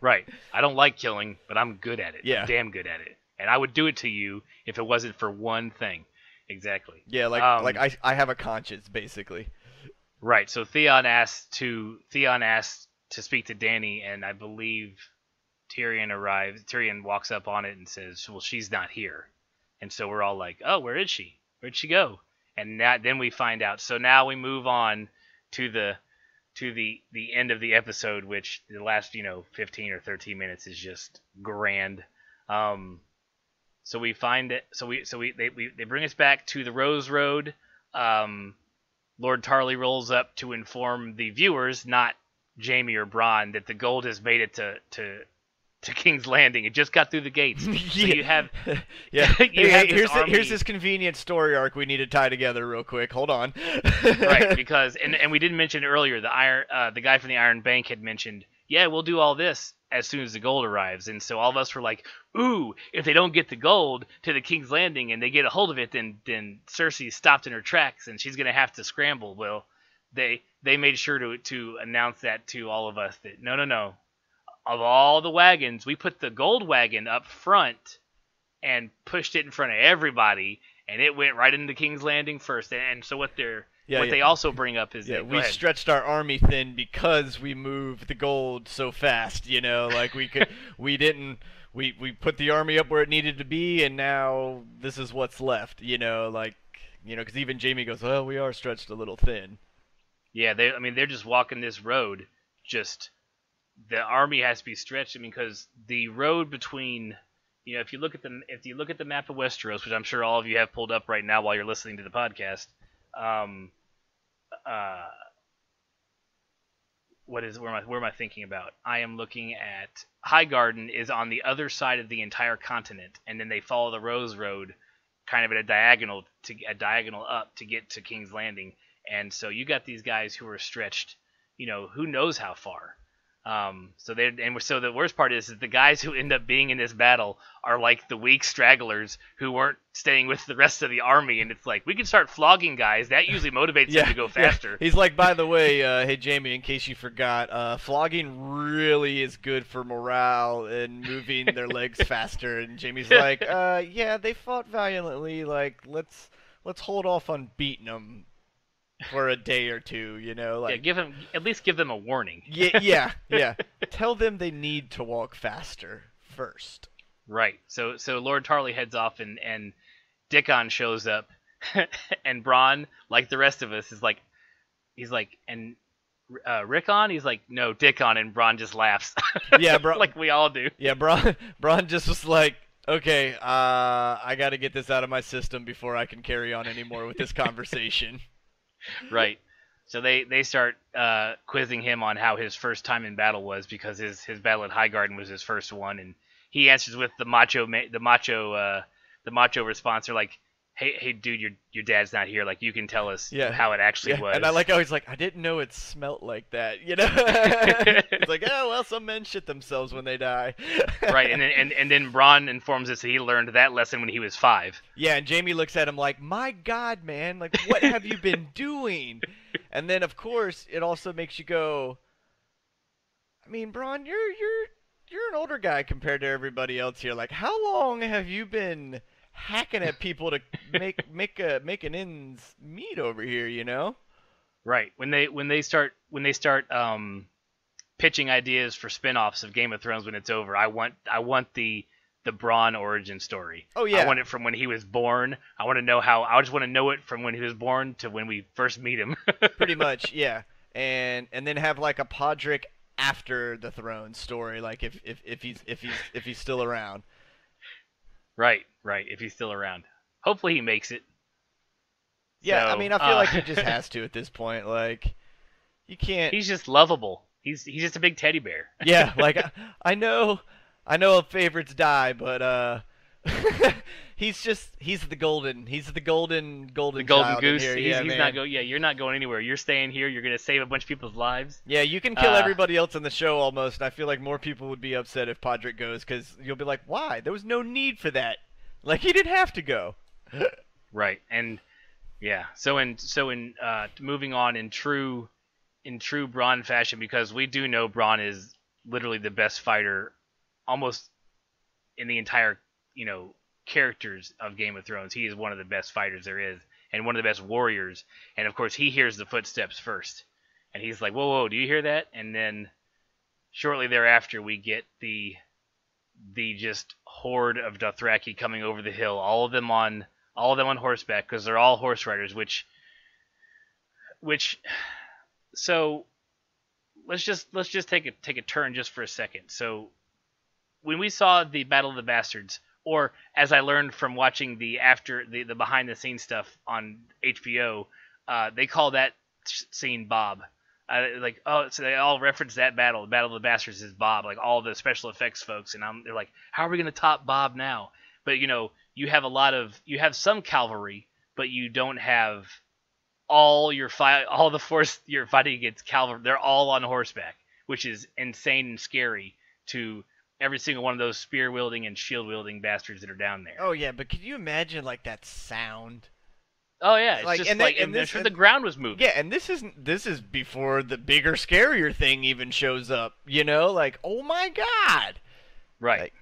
Right. I don't like killing, but I'm good at it. Yeah. I'm damn good at it. And I would do it to you if it wasn't for one thing. Exactly. Yeah, I have a conscience, basically. Right. So Theon asked to speak to Dany, and I believe Tyrion arrives. Tyrion walks up on it and says, "Well, she's not here." And so we're all like, "Oh, where is she? Where'd she go?" And then we find out. So now we move on to the end of the episode, which the last 15 or 13 minutes is just grand. So we find it. They bring us back to the Rose Road. Lord Tarly rolls up to inform the viewers, not Jaime or Bronn, that the gold has made it to King's Landing. It just got through the gates. So you have here's this convenient story arc we need to tie together real quick. Hold on. Right, because and we didn't mention earlier, the guy from the Iron Bank had mentioned, yeah, we'll do all this as soon as the gold arrives. And so all of us were like, ooh, if they don't get the gold to the King's Landing and they get a hold of it, then Cersei's stopped in her tracks and she's going to have to scramble. Well, they made sure to announce that to all of us that no. Of all the wagons, we put the gold wagon up front and pushed it in front of everybody, and it went right into King's Landing first. And so what they also bring up is that we stretched our army thin because we moved the gold so fast. Like we put the army up where it needed to be, and now this is what's left. Because even Jaime goes, "Well, we are stretched a little thin." Yeah, they're just walking this road. The army has to be stretched. Because the road between, if you look at the map of Westeros, which I'm sure all of you have pulled up right now while you're listening to the podcast, where am I thinking about? I am looking at Highgarden is on the other side of the entire continent, and then they follow the Rose Road, kind of at a diagonal up to get to King's Landing, and so you got these guys who are stretched, who knows how far. So the worst part is the guys who end up being in this battle are like the weak stragglers who weren't staying with the rest of the army, and it's like, we can start flogging guys. That usually motivates them to go faster. Yeah. He's like, by the way, hey Jaime, in case you forgot, flogging really is good for morale and moving their legs faster. And Jaime's like, yeah, they fought valiantly. Like, let's hold off on beating them for a day or two, at least give them a warning. Yeah. Tell them they need to walk faster first. Right. So Lord Tarly heads off, and Dickon shows up, and Bronn, like the rest of us, he's like, and Rickon? He's like, no, Dickon, and Bronn just laughs. Yeah, like we all do. Yeah, Bronn just was like, okay, I got to get this out of my system before I can carry on anymore with this conversation. Right. So they start quizzing him on how his first time in battle was, because his battle at Highgarden was his first one, and he answers with the macho response. They're like, hey dude, your dad's not here. Like, you can tell us how it actually was. And I like how he's like, I didn't know it smelt like that. It's like, oh well, some men shit themselves when they die. Right. And then Bronn informs us that he learned that lesson when he was 5. Yeah, and Jaime looks at him like, my God, man, like, what have you been doing? And then of course it also makes you go, I mean, Bronn, you're an older guy compared to everybody else here. Like, how long have you been hacking at people to make an ends meet over here? You know? Right. When they start pitching ideas for spin-offs of Game of Thrones when it's over, I want the Bronn origin story. Oh yeah. I want it from when he was born. I just want to know it from when he was born to when we first meet him. Pretty much, yeah. And then have like a Podrick after the throne story, like if he's still around. Right. If he's still around. Hopefully he makes it. Yeah, So, I mean, I feel like he just has to at this point. Like, you can't. He's just lovable. He's just a big teddy bear. Yeah, like I know favorites die, but he's the golden The golden child in goose. here. He's Yeah, man. not go. Yeah, you're not going anywhere. You're staying here. You're gonna save a bunch of people's lives. Yeah, you can kill everybody else in the show almost. And I feel like more people would be upset if Podrick goes because you'll be like, why? There was no need for that. Like he didn't have to go. Right, and yeah. So in moving on in true Bronn fashion, because we do know Bronn is literally the best fighter, almost in the entire characters of Game of Thrones. He is one of the best fighters there is, and one of the best warriors. And of course, he hears the footsteps first, and he's like, "Whoa, do you hear that?" And then shortly thereafter, we get the just horde of Dothraki coming over the hill, all of them on horseback, because they're all horse riders. Which so let's just take a turn just for a second. So when we saw the Battle of the Bastards, or as I learned from watching the behind the scenes stuff on HBO, they call that scene Bob. So they all reference that battle. The Battle of the Bastards is Bob, like all the special effects folks, and they're like, how are we going to top Bob now? But you have some cavalry, but you don't have all the force you're fighting against cavalry. They're all on horseback, which is insane and scary to every single one of those spear wielding and shield wielding bastards that are down there. Oh yeah, but can you imagine like that sound? Oh yeah, it's like, just and like they, and I'm this, sure and, the ground was moving. Yeah, and this is before the bigger, scarier thing even shows up. Like, oh my god. Right. Like,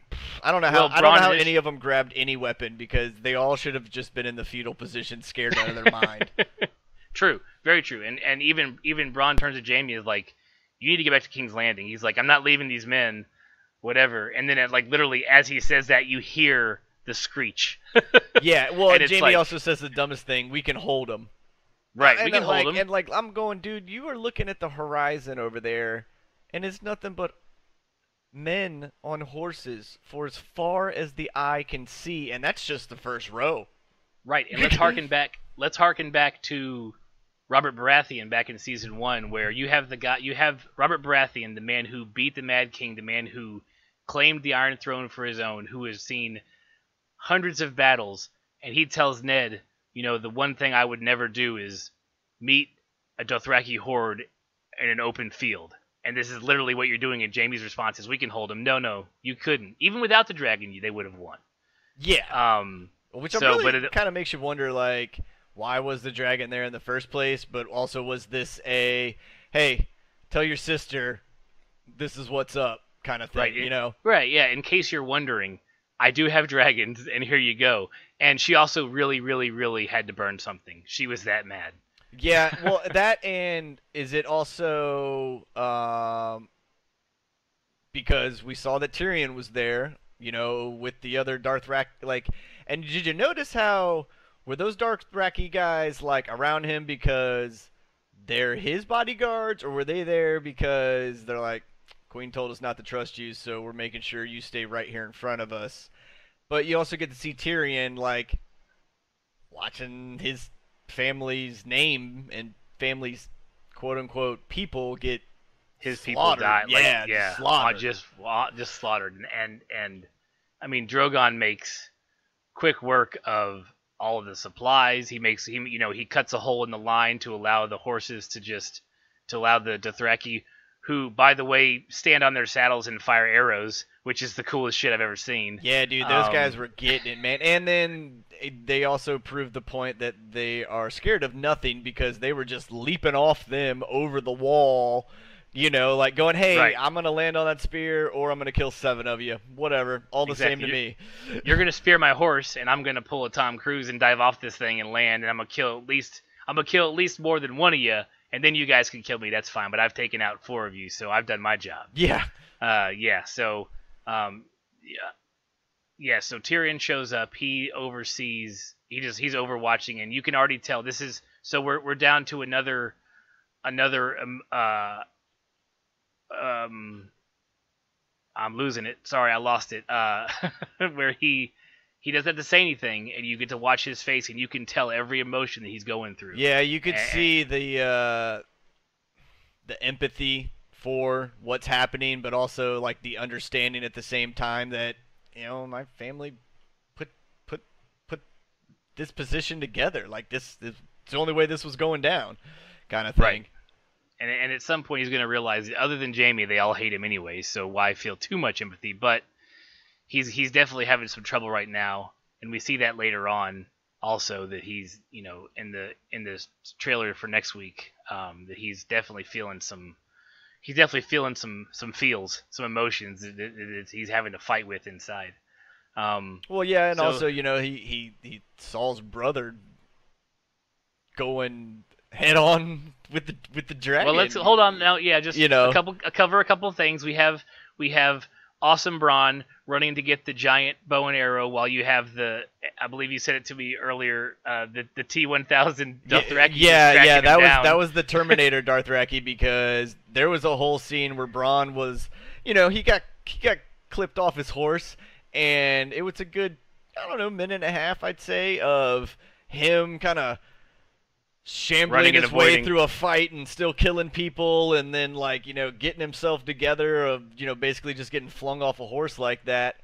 I don't know how any of them grabbed any weapon, because they all should have just been in the fetal position, scared out of their mind. True, very true. And even Bronn turns to Jaime is like, you need to get back to King's Landing. He's like, I'm not leaving these men, whatever. And then literally as he says that, you hear the screech. Yeah, well, and Jaime also says the dumbest thing: we can hold them. Right, we can hold them. And I'm going, dude, you are looking at the horizon over there, and it's nothing but men on horses for as far as the eye can see, and that's just the first row. Right, and let's harken back to Robert Baratheon back in season 1, where you have Robert Baratheon, the man who beat the Mad King, the man who claimed the Iron Throne for his own, who has seen hundreds of battles, and he tells Ned, the one thing I would never do is meet a Dothraki horde in an open field. And this is literally what you're doing, and Jaime's response is, we can hold him. No, you couldn't. Even without the dragon, they would have won. Yeah. Which kind of makes you wonder, like, why was the dragon there in the first place? But also, was this hey, tell your sister this is what's up kind of thing, Right, yeah. In case you're wondering, I do have dragons, and here you go. And she also really, really, really had to burn something. She was that mad. Yeah, well, that, and is it also because we saw that Tyrion was there, with the other Dothraki, and did you notice how were those Dothraki guys around him because they're his bodyguards, or were they there because they're like, Queen told us not to trust you, so we're making sure you stay right here in front of us? But you also get to see Tyrion watching his family's name and family's quote-unquote people get his slaughtered. People die. Slaughtered. Just slaughtered. And I mean, Drogon makes quick work of all of the supplies. He cuts a hole in the line to allow the horses to allow the Dothraki, who, by the way, stand on their saddles and fire arrows, which is the coolest shit I've ever seen. Yeah, dude, those guys were getting it, man. And then they also proved the point that they are scared of nothing, because they were just leaping off them over the wall, You know, like going, hey, Right. I'm gonna land on that spear, or I'm gonna kill 7 of you. Whatever, all the same to me. You're gonna spear my horse, and I'm gonna pull a Tom Cruise and dive off this thing and land, and I'm gonna kill at least more than one of you, and then you guys can kill me. That's fine. But I've taken out 4 of you, so I've done my job. Yeah. Yeah. So, yeah, yeah. So Tyrion shows up. He oversees. He's overwatching, and you can already tell this is. So we're down to another I'm losing it. Sorry, I lost it. Where he doesn't have to say anything, and you get to watch his face, and you can tell every emotion that he's going through. Yeah, you could see the empathy for what's happening, but also like the understanding at the same time that my family put this position together. Like this is the only way this was going down, kind of thing. Right. And at some point he's going to realize that other than Jaime, they all hate him anyway, so why feel too much empathy? But he's definitely having some trouble right now, and we see that later on also, that he's, in this trailer for next week, that he's definitely feeling some feels, some emotions that he's having to fight with inside. Well, yeah, and also, he Saul's brother going head on with the dragon. Well, let's hold on now. Yeah, just cover a couple things. We have awesome Bronn running to get the giant bow and arrow, while you have I believe you said it to me earlier, the T-1000 Dothraki. Yeah, that was the Terminator Dothraki, because there was a whole scene where Bronn was, he got clipped off his horse, and it was a good, minute and a half, I'd say, of him kind of shambling his way through a fight and still killing people, and then getting himself together of basically just getting flung off a horse like that.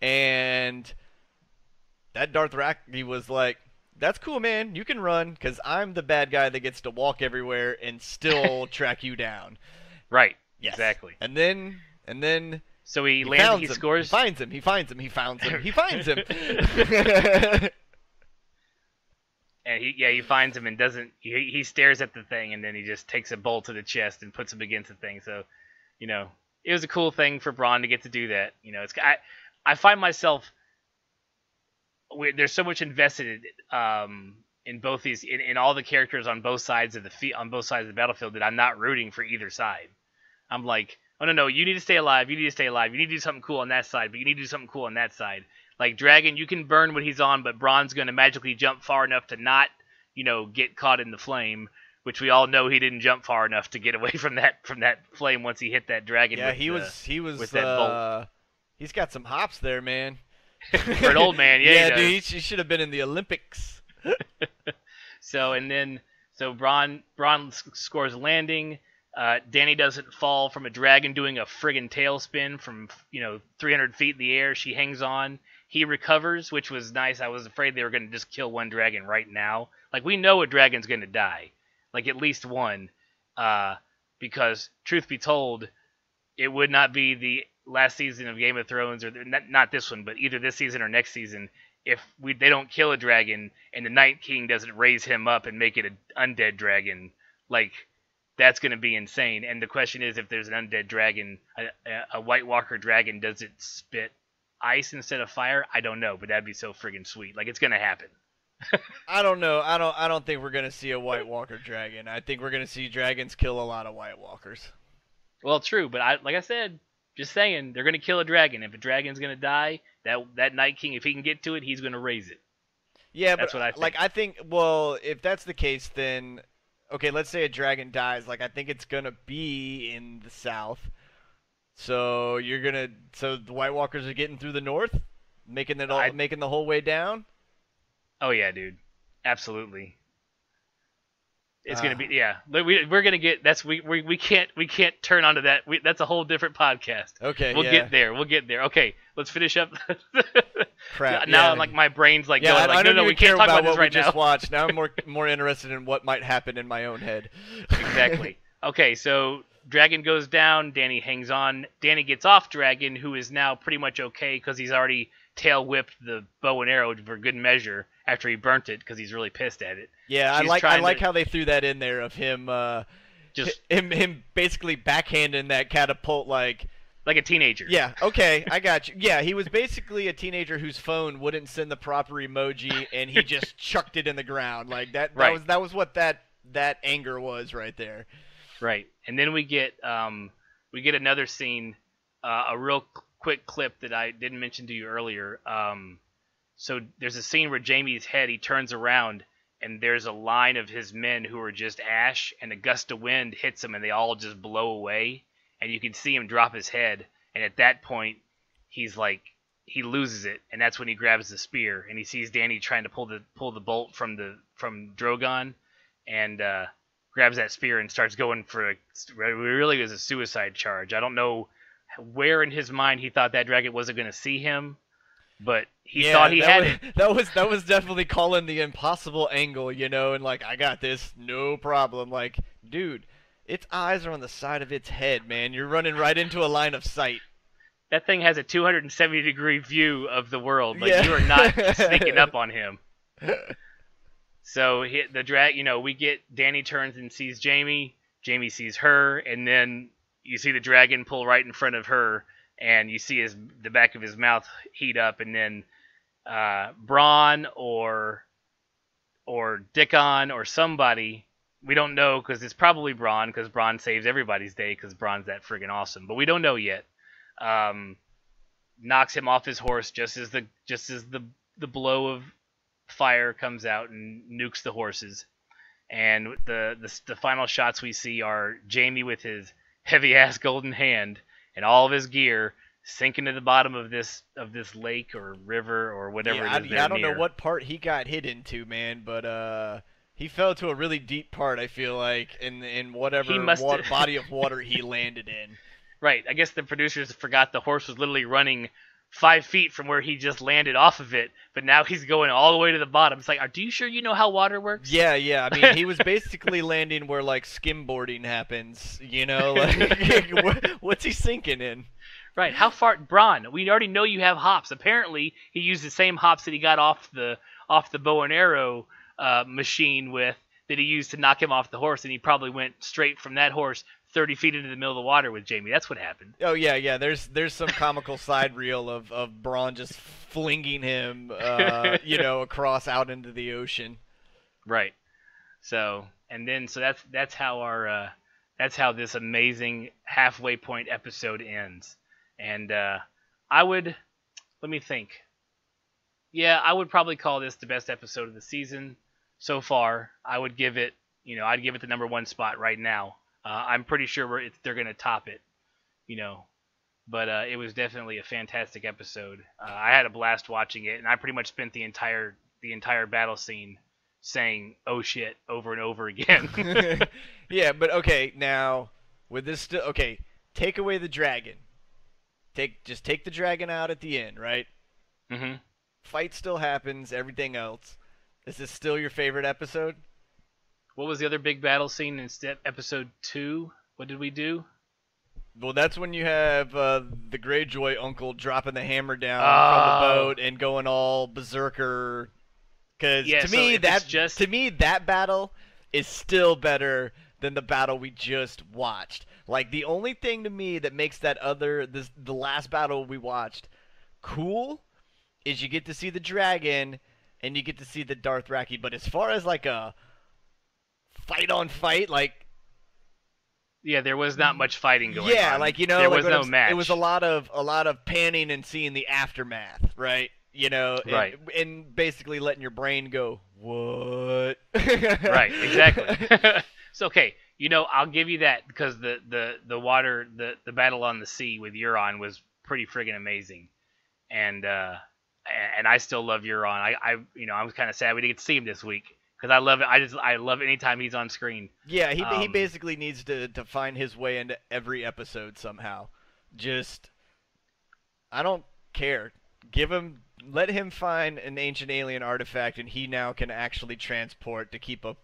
And that Dothraki was like, that's cool, man, you can run, because I'm the bad guy that gets to walk everywhere and still track you down. Right. Yes. Exactly. And then so he lands, he scores. He finds him. And he finds him and doesn't. He stares at the thing, and then he just takes a bolt to the chest and puts him against the thing. So, it was a cool thing for Bronn to get to do that. I find myself, there's so much invested in both these, in all the characters on both sides of the battlefield, that I'm not rooting for either side. I'm like, oh no, you need to stay alive. You need to do something cool on that side, but you need to do something cool on that side. Like Dragon, you can burn what he's on, but Bronn's going to magically jump far enough to not, get caught in the flame, which we all know he didn't jump far enough to get away from that flame once he hit that dragon. Yeah, he was with that bolt. He's got some hops there, man. For an old man, yeah. Yeah, dude, he should have been in the Olympics. So Bronn scores a landing. Dany doesn't fall from a dragon doing a friggin' tailspin from 300 feet in the air. She hangs on. He recovers, which was nice. I was afraid they were going to just kill one dragon right now. Like, we know a dragon's going to die, like at least one, because truth be told, it would not be the last season of Game of Thrones, or not this one, but either this season or next season, if they don't kill a dragon and the Night King doesn't raise him up and make it an undead dragon. Like, that's going to be insane. And the question is, if there's an undead dragon, a White Walker dragon, does it spit ice instead of fire? I don't know, but that'd be so friggin' sweet. Like, it's going to happen. I don't know. I don't think we're going to see a White Walker dragon. I think we're going to see dragons kill a lot of White Walkers. Well, true, but like I said, just saying, they're going to kill a dragon. If a dragon's going to die, that Night King, if he can get to it, he's going to raise it. Yeah, that's but what I think. Well, if that's the case, then okay, let's say a dragon dies. Like, I think it's going to be in the south. So the White Walkers are getting through the north, making the whole way down. Oh yeah, dude, absolutely. It's gonna be, yeah. We're gonna get we can't turn onto that. That's a whole different podcast. Okay, we'll get there. Okay, let's finish up. Crap. Now, yeah. like, my brain's like, yeah, going, like, no, we can't talk about this right now. Just watched. Now I'm more interested in what might happen in my own head. Exactly. Okay, so Dragon goes down. Dany hangs on. Dany gets off Dragon, who is now pretty much okay because he's already tail whipped the bow and arrow for good measure after he burnt it because he's really pissed at it. Yeah, I like how they threw that in there of him Just him basically backhanding that catapult like a teenager. Yeah, okay, I got you. Yeah, he was basically a teenager whose phone wouldn't send the proper emoji, and he just chucked it in the ground. Like that. Right. That was what that anger was right there. Right. And then we get another scene, a real quick clip that I didn't mention to you earlier. So there's a scene where Jamie's head, he turns around, and there's a line of his men who are just ash, and a gust of wind hits them, and they all just blow away. And you can see him drop his head, and at that point, he's like, he loses it, and that's when he grabs the spear, and he sees Danny trying to pull the bolt from Drogon, and grabs that spear and starts going for really was a suicide charge. I don't know where in his mind he thought that dragon wasn't going to see him, but he thought he had it. That was definitely calling the impossible angle, you know, and like, I got this, no problem. Like, dude, its eyes are on the side of its head, man. You're running right into a line of sight. That thing has a 270-degree view of the world. Like, you are not sneaking up on him. So we get Danny turns and sees Jamie. Jamie sees her, and then you see the dragon pull right in front of her, and you see the back of his mouth heat up, and then Bronn or Dickon or somebody. We don't know because it's probably Bronn because Bronn saves everybody's day because Bronn's that friggin' awesome. But we don't know yet. Knocks him off his horse just as the blow of fire comes out and nukes the horses. And the final shots we see are Jamie with his heavy ass golden hand and all of his gear sinking to the bottom of this lake or river or whatever it is. I don't know what part he got hit into, man, but he fell to a really deep part, I feel like, in whatever body of water he landed in. Right. I guess the producers forgot the horse was literally running 5 feet from where he just landed off of it, but now he's going all the way to the bottom. It's like, are you sure you know how water works? Yeah. I mean, he was basically landing where, like, skimboarding happens, you know? Like, what's he sinking in? Right. How far? Bronn, we already know you have hops. Apparently, he used the same hops that he got off the bow and arrow machine that he used to knock him off the horse, and he probably went straight from that horse 30 feet into the middle of the water with Jamie. That's what happened. Oh yeah. There's some comical side reel of Bronn just flinging him, across out into the ocean. Right. So that's how this amazing halfway point episode ends. And let me think. Yeah, I would probably call this the best episode of the season so far. I'd give it the #1 spot right now. I'm pretty sure they're going to top it, But it was definitely a fantastic episode. I had a blast watching it, and I pretty much spent the entire battle scene saying "oh shit" over and over again. Yeah, but okay, now with this take away the dragon. Just take the dragon out at the end, right? Mm-hmm. Fight still happens, everything else. Is this still your favorite episode? What was the other big battle scene in episode 2? What did we do? Well, that's when you have the Greyjoy uncle dropping the hammer down from the boat and going all berserker. Because to me, that battle is still better than the battle we just watched. Like, the only thing to me that makes the last battle we watched cool is you get to see the dragon and you get to see the Dothraki. But as far as like a fight on fight, like, yeah, there was not much fighting going on. Yeah, like, there was no match. It was a lot of panning and seeing the aftermath, right? Right. And basically letting your brain go, what? Right, exactly. So okay, I'll give you that because the water, the battle on the sea with Euron was pretty friggin' amazing, and I still love Euron. I was kind of sad we didn't get to see him this week. Because I love it. I love any time he's on screen. Yeah, he basically needs to find his way into every episode somehow. I don't care. Let him find an ancient alien artifact, and he now can actually teleport to keep up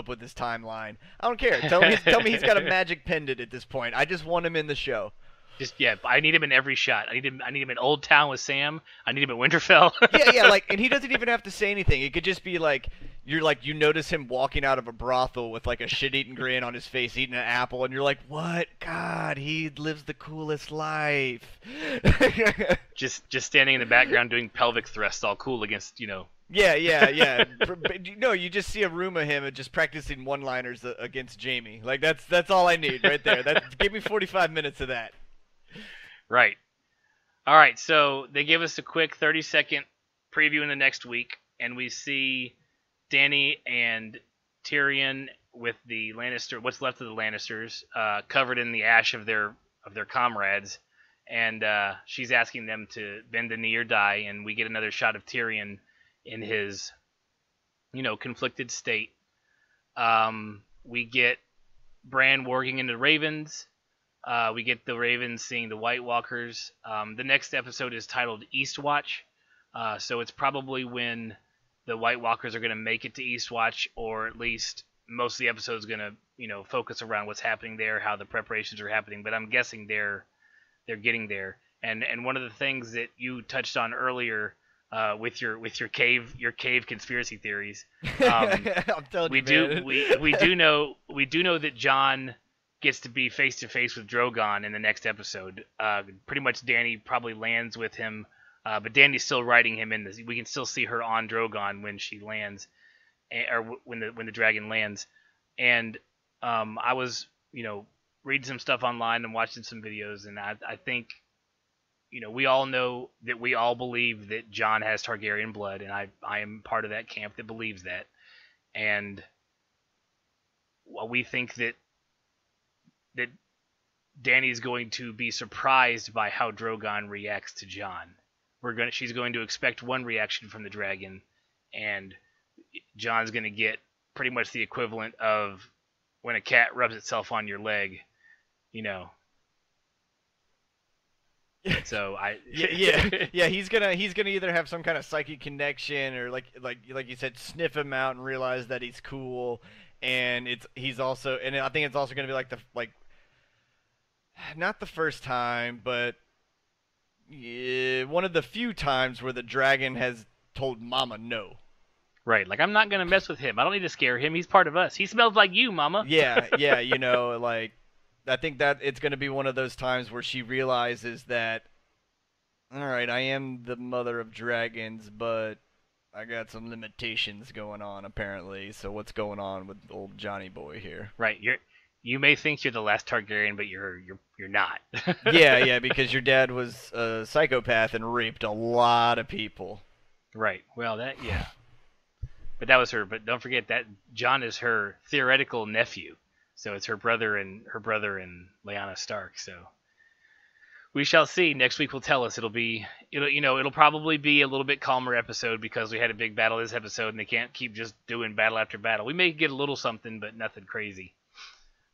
with his timeline. I don't care. Tell me he's got a magic pendant at this point. I just want him in the show. Just yeah, I need him in every shot. I need him in Old Town with Sam. I need him at Winterfell. Yeah, like, and he doesn't even have to say anything. It could just be like you notice him walking out of a brothel with like a shit-eating grin on his face, eating an apple, and you're like, what? God, he lives the coolest life. just standing in the background doing pelvic thrusts, all cool against Yeah. No, you just see a room of him just practicing one-liners against Jamie. Like that's all I need right there. Give me 45 minutes of that. Right. All right, so they give us a quick 30-second preview in the next week, and we see Dany and Tyrion with the what's left of the Lannisters, covered in the ash of their comrades, and she's asking them to bend the knee or die, and we get another shot of Tyrion in his, conflicted state. We get Bran warging into Ravens. We get the Ravens seeing the White Walkers. The next episode is titled Eastwatch, so it's probably when the White Walkers are going to make it to Eastwatch, or at least most of the episode is going to, focus around what's happening there, how the preparations are happening. But I'm guessing they're getting there. And one of the things that you touched on earlier with your cave conspiracy theories, I'm telling we you, man. we do know that Jon gets to be face to face with Drogon in the next episode. Pretty much Dany probably lands with him, but Dany's still riding him in this. We can still see her on Drogon when she lands, or when the dragon lands. And I was reading some stuff online and watching some videos, and I think we all know that we all believe that Jon has Targaryen blood, and I am part of that camp that believes that. And we think that Dany's going to be surprised by how Drogon reacts to Jon. She's going to expect one reaction from the dragon, and Jon's going to get pretty much the equivalent of when a cat rubs itself on your leg, So yeah. He's gonna either have some kind of psychic connection, or like you said, sniff him out and realize that he's cool, and I think it's also gonna be like not the first time, but one of the few times where the dragon has told Mama no. Right, like, I'm not gonna mess with him. I don't need to scare him. He's part of us. He smells like you, Mama. Yeah, like, I think that it's gonna be one of those times where she realizes that, all right, I am the mother of dragons, but I got some limitations going on apparently. So what's going on with old Johnny boy here? Right, you may think you're the last Targaryen, but you're not. yeah, because your dad was a psychopath and raped a lot of people. Right. Well, yeah. But that was her. But don't forget that Jon is her theoretical nephew, so it's her brother and Lyanna Stark. So we shall see. Next week will tell us. It'll probably be a little bit calmer episode because we had a big battle this episode, and they can't keep just doing battle after battle. We may get a little something, but nothing crazy.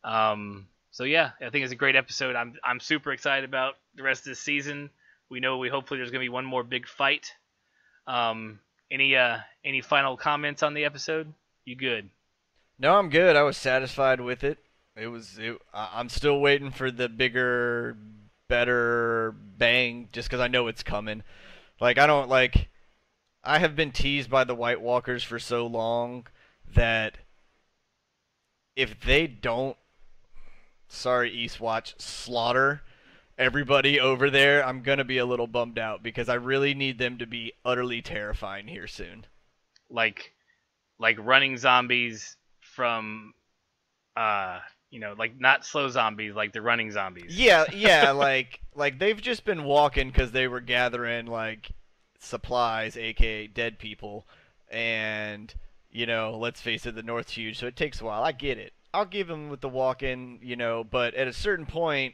So yeah, I think it's a great episode. I'm super excited about the rest of this season. Hopefully there's gonna be one more big fight. Any final comments on the episode? You good? No, I'm good. I was satisfied with it. I'm still waiting for the bigger, better bang, just because I know it's coming. Like, I have been teased by the White Walkers for so long that if they don't, sorry Eastwatch, slaughter everybody over there, I'm gonna be a little bummed out because I really need them to be utterly terrifying here soon. Like running zombies from, like not slow zombies, like the running zombies. Yeah, like they've just been walking because they were gathering like supplies, aka dead people, and let's face it, the North's huge, so it takes a while. I get it. I'll give them with the walking, but at a certain point,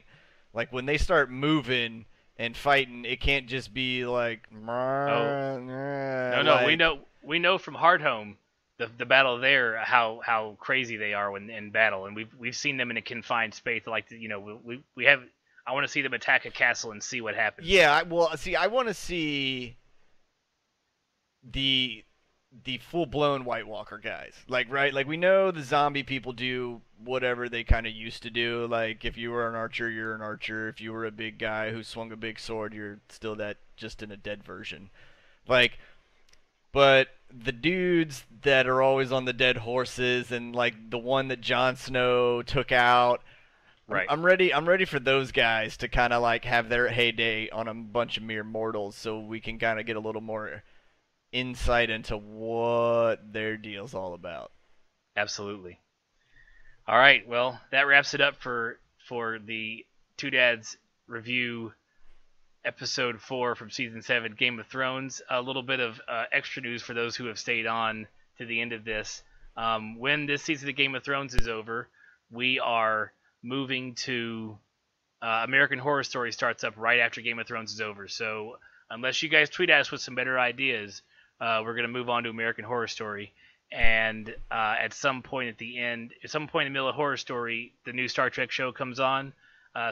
like when they start moving and fighting, it can't just be like. No, we know from Hardhome, the battle there, how crazy they are in battle, and we've seen them in a confined space. Like we have. I want to see them attack a castle and see what happens. Yeah, well, see, I want to see the the full-blown White Walker guys. Like, right? Like, we know the zombie people do whatever they kind of used to do. Like, if you were an archer, you're an archer. If you were a big guy who swung a big sword, you're still that, just in a dead version. Like, but the dudes that are always on the dead horses, and like the one that Jon Snow took out, Right. I'm ready. I'm ready for those guys to kind of like have their heyday on a bunch of mere mortals, so we can kind of get a little more insight into what their deal's all about. Absolutely. All right. Well, that wraps it up for the Two Dads review episode 4 from season 7 Game of Thrones. A little bit of extra news for those who have stayed on to the end of this. When this season of Game of Thrones is over, we are moving to American Horror Story starts up right after Game of Thrones is over. So unless you guys tweet at us with some better ideas, we're going to move on to American Horror Story. And at some point at the end, at some point in the middle of Horror Story, the new Star Trek show comes on.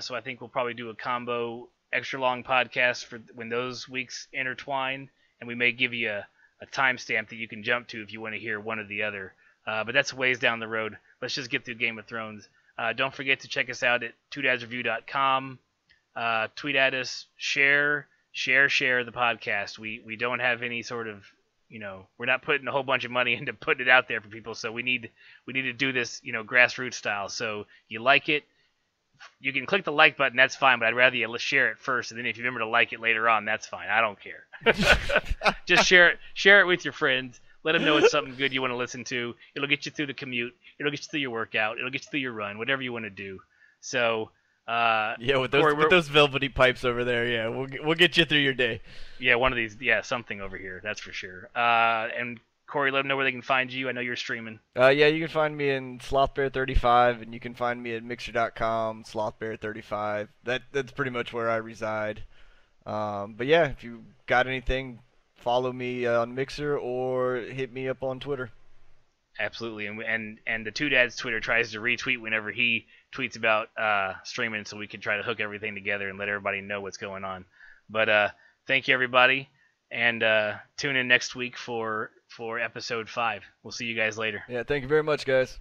So I think we'll probably do a combo extra long podcast for when those weeks intertwine, and we may give you a timestamp that you can jump to if you want to hear one or the other. But that's ways down the road. Let's just get through Game of Thrones. Don't forget to check us out at twodadsreview.com. Tweet at us, share the podcast. We don't have any sort of, we're not putting a whole bunch of money into putting it out there for people, so we need to do this, grassroots style. So you like it, you can click the like button, that's fine, but I'd rather you share it first, and then if you remember to like it later on, that's fine. I don't care. Just share it with your friends. Let them know it's something good you want to listen to. It'll get you through the commute. It'll get you through your workout. It'll get you through your run, whatever you want to do. So, yeah, with those velvety pipes over there, yeah, we'll get you through your day. Yeah, one of these, yeah, something over here, that's for sure. And Corey, let them know where they can find you. I know you're streaming. Yeah, you can find me in Slothbear35, and you can find me at Mixer.com, Slothbear35. That's pretty much where I reside. But yeah, if you got anything, follow me on Mixer or hit me up on Twitter. Absolutely, and the Two Dads Twitter tries to retweet whenever he tweets about streaming, so we can try to hook everything together and let everybody know what's going on. But thank you, everybody, and tune in next week for episode 5. We'll see you guys later. Yeah, thank you very much, guys.